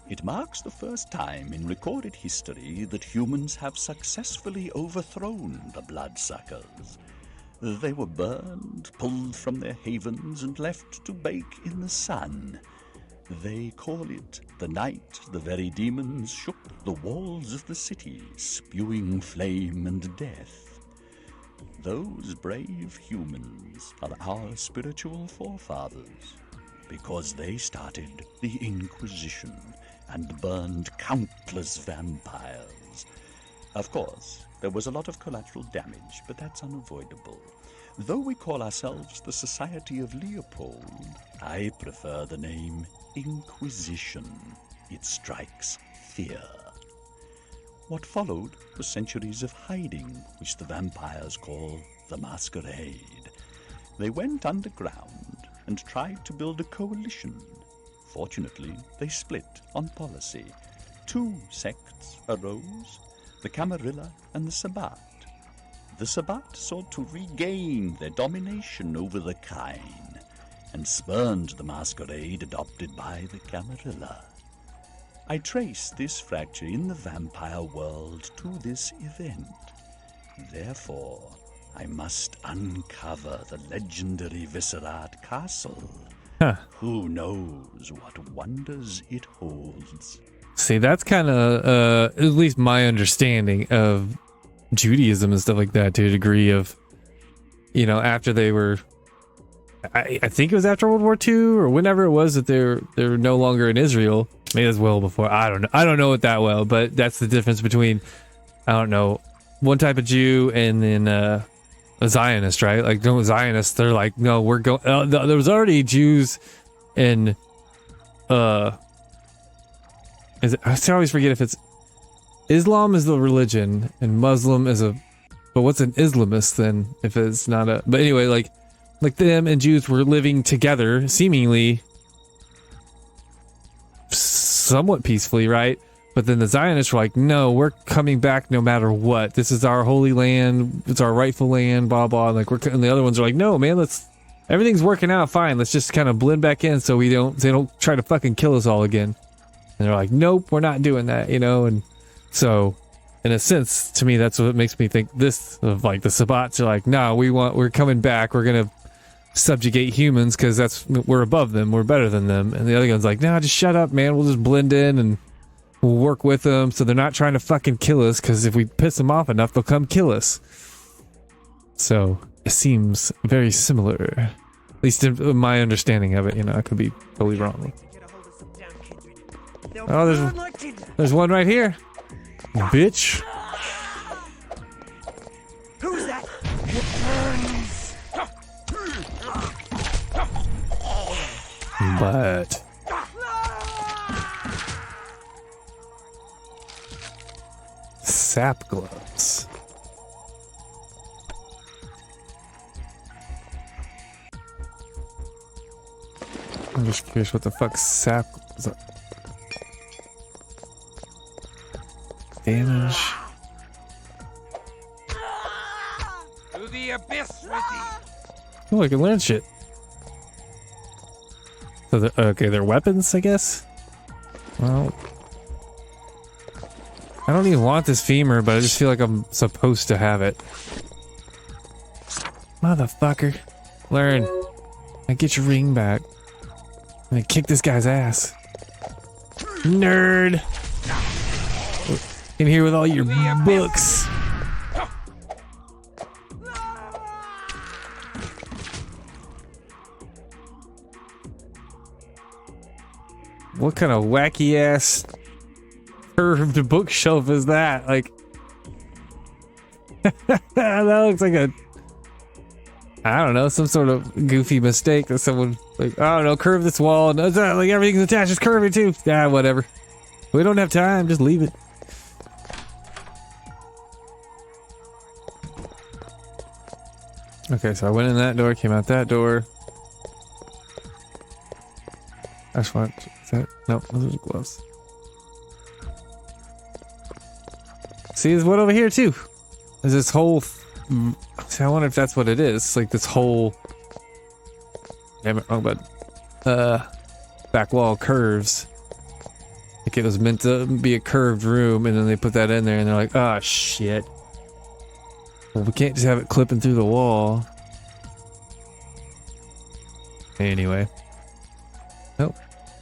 It marks the first time in recorded history that humans have successfully overthrown the bloodsuckers. They were burned, pulled from their havens, and left to bake in the sun. They call it the night the very demons shook the walls of the city, spewing flame and death. Those brave humans are our spiritual forefathers, because they started the Inquisition and burned countless vampires. Of course, there was a lot of collateral damage, but that's unavoidable. Though we call ourselves the Society of Leopold, I prefer the name Inquisition. It strikes fear. What followed was centuries of hiding, which the vampires call the Masquerade. They went underground and tried to build a coalition. Fortunately, they split on policy. Two sects arose, the Camarilla and the Sabbat. The Sabbat sought to regain their domination over the Kine, and spurned the masquerade adopted by the Camarilla. I trace this fracture in the vampire world to this event. Therefore, I must uncover the legendary Viscerat Castle. Huh. Who knows what wonders it holds? See, that's kind of at least my understanding of Judaism and stuff like that, to a degree of, you know, after they were, I think it was after World War II or whenever it was that they're no longer in Israel. Maybe as well before. I don't know it that well, but that's the difference between, I don't know, one type of Jew and then a Zionist, right? Like, no, Zionists, they're like, no, we're going. There was already Jews in. I always forget if it's Islam is the religion and Muslim is a. But what's an Islamist then? If it's not a. But anyway, like them and Jews were living together, seemingly somewhat peacefully, right? But then the Zionists were like, no, we're coming back no matter what. This is our holy land. It's our rightful land, blah, blah. And and the other ones are like, no, man, everything's working out fine. Let's just kind of blend back in so they don't try to fucking kill us all again. And they're like, nope, we're not doing that, you know? And so, in a sense, to me, that's what makes me think this, of like the Sabbats are like, no, we're coming back. We're going to subjugate humans because we're above them. We're better than them. And the other one's like, no, just shut up, man. We'll just blend in and we'll work with them so they're not trying to fucking kill us, because if we piss them off enough, they'll come kill us. So it seems very similar, at least in my understanding of it. You know, I could be totally wrong. Oh, there's one right here, bitch. Who's that? But sap gloves. I'm just curious what the fuck sap gloves are. Damage. To the abyss with thee. Oh, I can learn shit. So they're weapons, I guess? Well, I don't even want this femur, but I just feel like I'm supposed to have it. Motherfucker. Learn. Now get your ring back. I'm gonna kick this guy's ass. Nerd! In here with all your books. What kind of wacky ass curved bookshelf is that? Like, that looks like I don't know, some sort of goofy mistake that someone, like, I don't know, curve this wall and like everything's attached, just curve it too. Yeah, whatever. We don't have time, just leave it. Okay, so I went in that door, came out that door. I just want... Is that... Nope, those are gloves. See, there's one over here, too. There's this whole... See, I wonder if that's what it is. Like, this whole... Damn it, wrong button. Back wall curves. Like, it was meant to be a curved room, and then they put that in there, and they're like, ah, shit. Well, we can't just have it clipping through the wall. Anyway. Nope.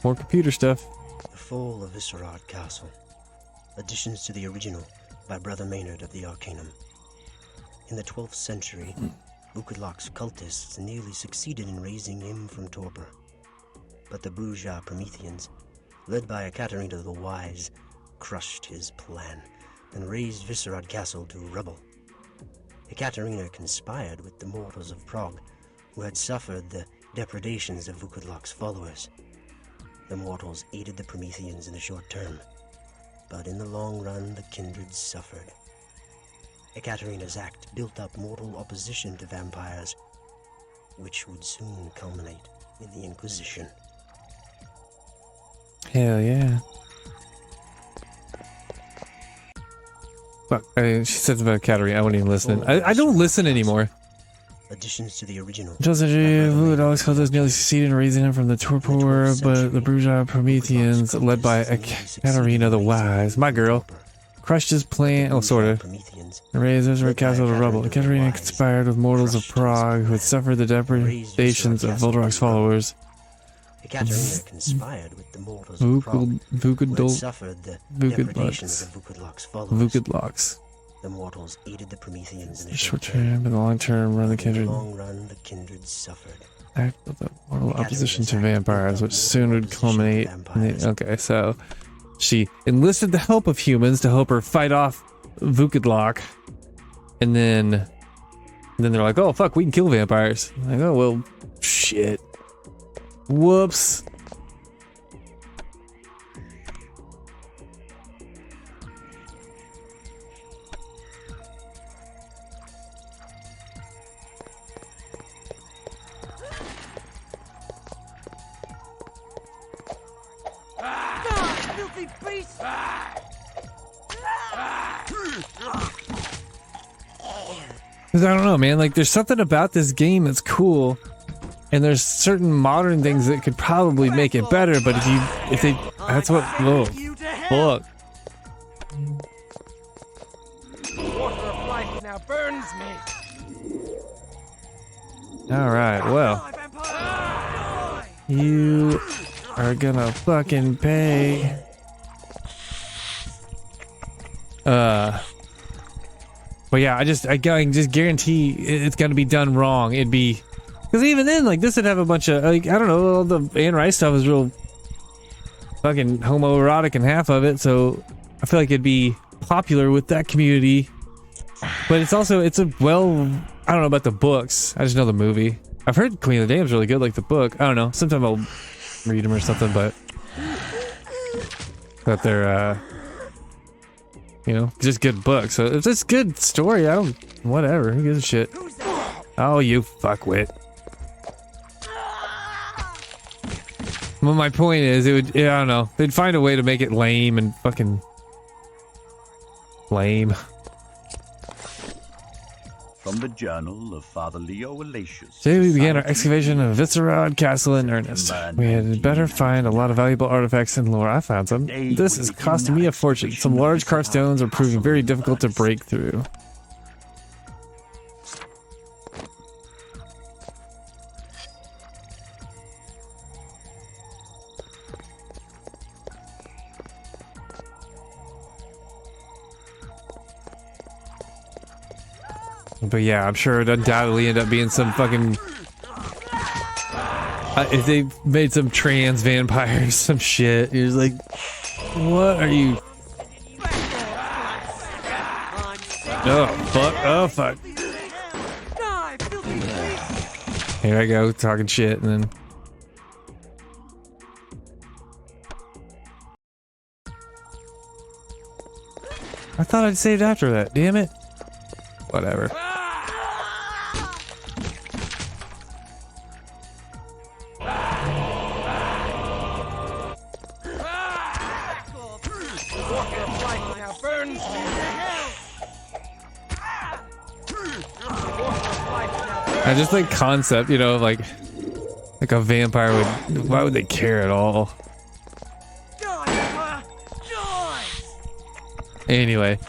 More computer stuff. The Fall of Viscerad Castle. Additions to the original by Brother Maynard of the Arcanum. In the 12th century, Vukodlak's cultists nearly succeeded in raising him from torpor. But the Bruja Prometheans, led by Ekaterina the Wise, crushed his plan and razed Viscerad Castle to rubble. Ekaterina conspired with the mortals of Prague, who had suffered the depredations of Vukodlak's followers. The mortals aided the Prometheans in the short term, but in the long run the kindred suffered. Ekaterina's act built up mortal opposition to vampires, which would soon culminate in the Inquisition. Hell yeah. Fuck, she said about Katarina, I wasn't even listening. I don't listen anymore. Additions to the original. Joseph Vukodlak's cultists nearly succeeded in raising him from the torpor, but the Bruja Prometheans, led by Ekaterina the Wise, my girl, crushed his plan, oh, sort of, and razed Viscerad Castle to rubble. Ekaterina conspired with mortals of Prague, who had suffered the depredations of Vukodlak's followers. Ekaterina conspired with the mortals of Prague, who had suffered the depredations of Vukodlak's followers. Vukodlaks. The mortals aided the Prometheans in the short term, in the long term, run the kindred. In the long run, the kindred suffered. Act of the mortal opposition to vampires, which soon would culminate in the, okay, so she enlisted the help of humans to help her fight off Vukodlak, and then they're like, oh fuck, we can kill vampires. Like, oh well, shit. Whoops. Filthy beast! Because I don't know, man, like there's something about this game that's cool, and there's certain modern things that could probably make it better, but if they that's what, whoa, look. The water of life now burns me. Alright, well, you are gonna fucking pay. But yeah, I can just guarantee it's gonna be done wrong. It'd be, because even then, like, this would have a bunch of, like, I don't know, all the Anne Rice stuff is real fucking homoerotic in half of it, so I feel like it'd be popular with that community. But it's also, it's a, well, I don't know about the books, I just know the movie. I've heard Queen of the Damned's really good, like the book. I don't know, sometime I'll read them or something, but they're, you know, just good books. So if it's a good story, I don't, whatever, who gives a shit? Oh, you fuckwit. Well, my point is, it would, yeah, I don't know, they'd find a way to make it lame and fucking lame. From the Journal of Father Leo Alatius. Today we began our excavation of Viscerad Castle in earnest. We had better find a lot of valuable artifacts and lore. I found some. This is costing me a fortune. Some large carved stones are proving very difficult to break through. But yeah, I'm sure it'd undoubtedly end up being some fucking... if they made some trans vampires, some shit, you're just like, what are you... Oh, fuck, oh, fuck. Here I go, talking shit, and then... I thought I'd saved after that, damn it. Whatever. I just like concept, you know, like a vampire would. Why would they care at all? Anyway,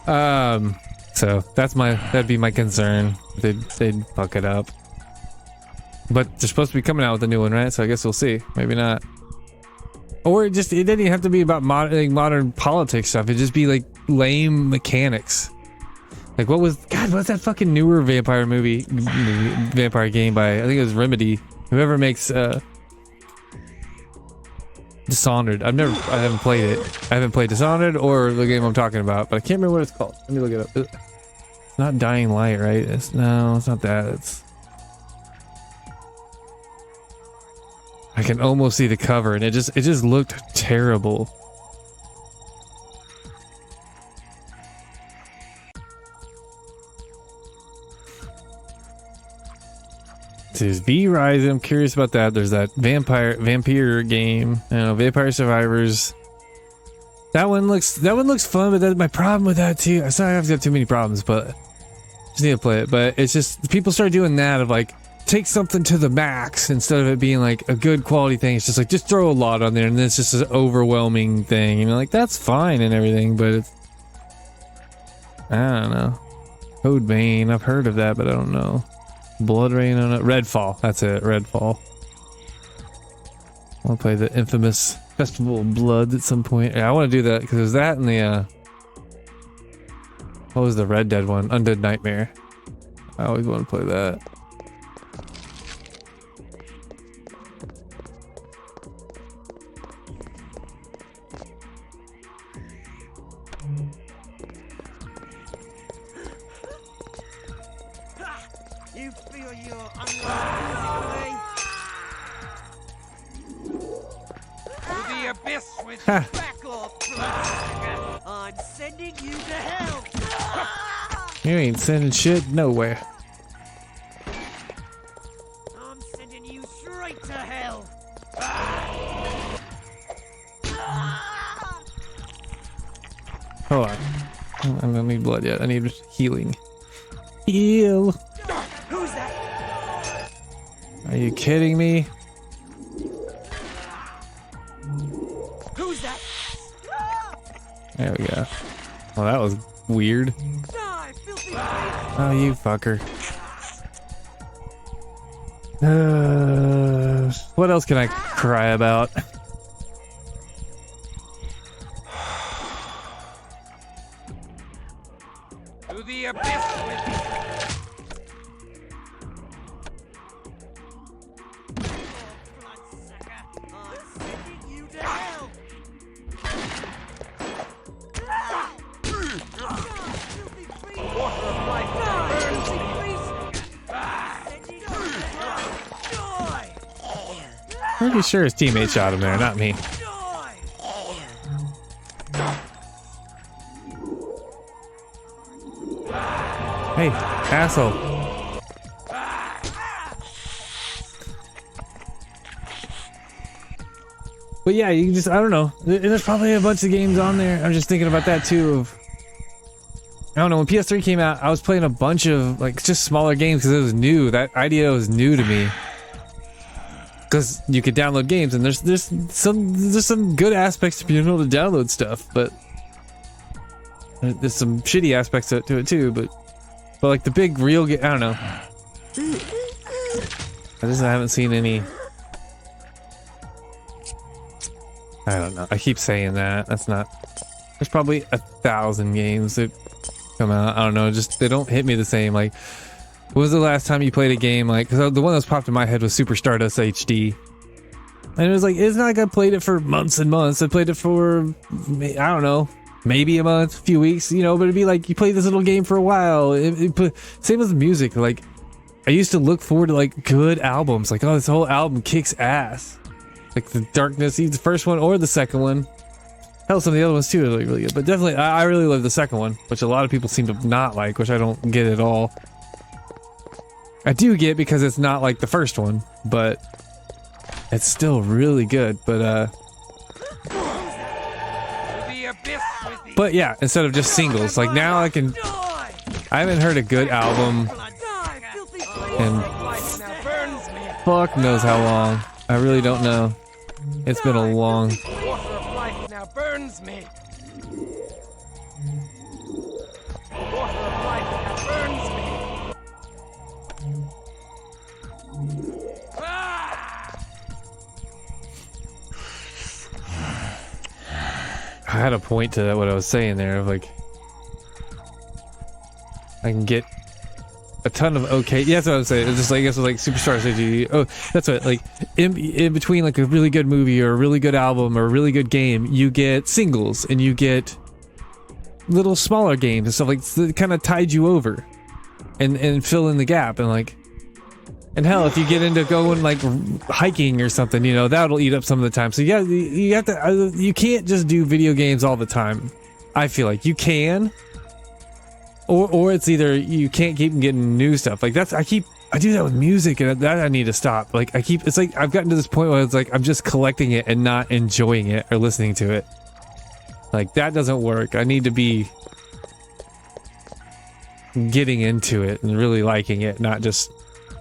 so that'd be my concern. They'd fuck it up. But they're supposed to be coming out with a new one, right? So I guess we'll see. Maybe not. Or it didn't even have to be about modern politics stuff. It'd just be like lame mechanics. Like what's that fucking newer vampire game by, I think it was Remedy. Whoever makes Dishonored. I haven't played it. I haven't played Dishonored or the game I'm talking about, but I can't remember what it's called. Let me look it up. It's not Dying Light, right? No, it's not that. I can almost see the cover, and it just looked terrible. There's V Rise. I'm curious about that. There's that vampire game. You know, Vampire Survivors. That one looks fun, but my problem with that too. I'm sorry, I've got too many problems, but just need to play it. But it's just people start doing that of like take something to the max instead of it being like a good quality thing. It's just like just throw a lot on there, and then it's just an overwhelming thing. You know, like that's fine and everything, but it's I don't know. Code Vein. I've heard of that, but I don't know. Blood Rain on it. Redfall. That's it. Redfall. I'll play the infamous Festival of Blood at some point. Yeah, I want to do that because there's that and the what was the Red Dead one? Undead Nightmare. I always want to play that. You feel you're unlucky to the abyss with your back off, bloodsucker. I'm sending you to hell. You ain't sending shit nowhere. I'm sending you straight to hell. Hold on. I don't need blood yet. I need healing. Heal. Who's that? Are you kidding me? Who's that? There we go. Well, that was weird. Die, filthy Oh, you fucker. What else can I cry about? to the abyss with you. Bloodsucker, I'm sending you to hell. Filthy beast. Water of life burns in Pretty sure his teammate shot him there, not me. Hey, asshole. But yeah, you can just, I don't know. There's probably a bunch of games on there. I'm just thinking about that too. I don't know, when PS3 came out, I was playing a bunch of like just smaller games because it was new. That idea was new to me. Because you could download games, and there's some good aspects to being able to download stuff, but there's some shitty aspects to it too. But like the big real game, I don't know. I haven't seen any. I don't know. I keep saying that. That's not. There's probably 1,000 games that come out. I don't know. Just they don't hit me the same. Like, when was the last time you played a game like? Because the one that was popped in my head was Super Stardust HD, and it was like it's not like I played it for months and months. I played it for I don't know, maybe a month, a few weeks, you know. But it'd be like you play this little game for a while. Same as music. Like I used to look forward to like good albums. Like, oh, this whole album kicks ass. Like the Darkness, either the first one or the second one. Hell, some of the other ones too are like really good. But definitely, I really love the second one, which a lot of people seem to not like, which I don't get at all. I do get because it's not like the first one, but it's still really good. But yeah, instead of just singles, like now I haven't heard a good album And fuck knows how long. I really don't know. It's been a long. Water of life now burns me. Water of life now burns me. I had a point to what I was saying there of like I can get a ton of okay. Yeah, that's what I was saying. It's just like I guess it was like Superstar City. Oh, that's what like in between like a really good movie or a really good album or a really good game, you get singles and you get little smaller games and stuff like that kind of tide you over and fill in the gap and like. And hell, if you get into going like hiking or something, you know, that'll eat up some of the time. So yeah, you have to. You can't just do video games all the time. I feel like you can, or it's either you can't keep getting new stuff. Like I do that with music, and that I need to stop. Like it's like I've gotten to this point where it's like I'm just collecting it and not enjoying it or listening to it. Like that doesn't work. I need to be getting into it and really liking it, not just.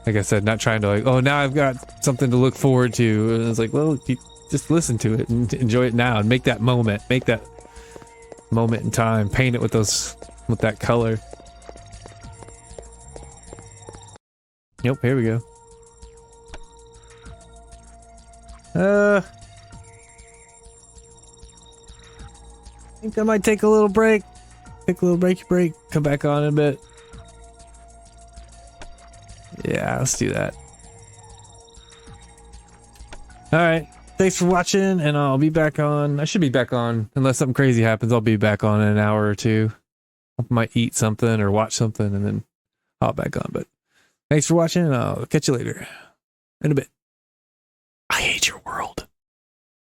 Like I said, not trying to like, oh, now I've got something to look forward to. And it's like, well, you just listen to it and enjoy it now and make that moment in time, paint it with that color. Yep, here we go. I think I might take a little break. Take a little break, come back on in a bit. Yeah, let's do that. Alright, thanks for watching, and I'll be back on. I should be back on, unless something crazy happens, I'll be back on in an hour or two. I might eat something or watch something, and then hop back on. But thanks for watching, and I'll catch you later. In a bit.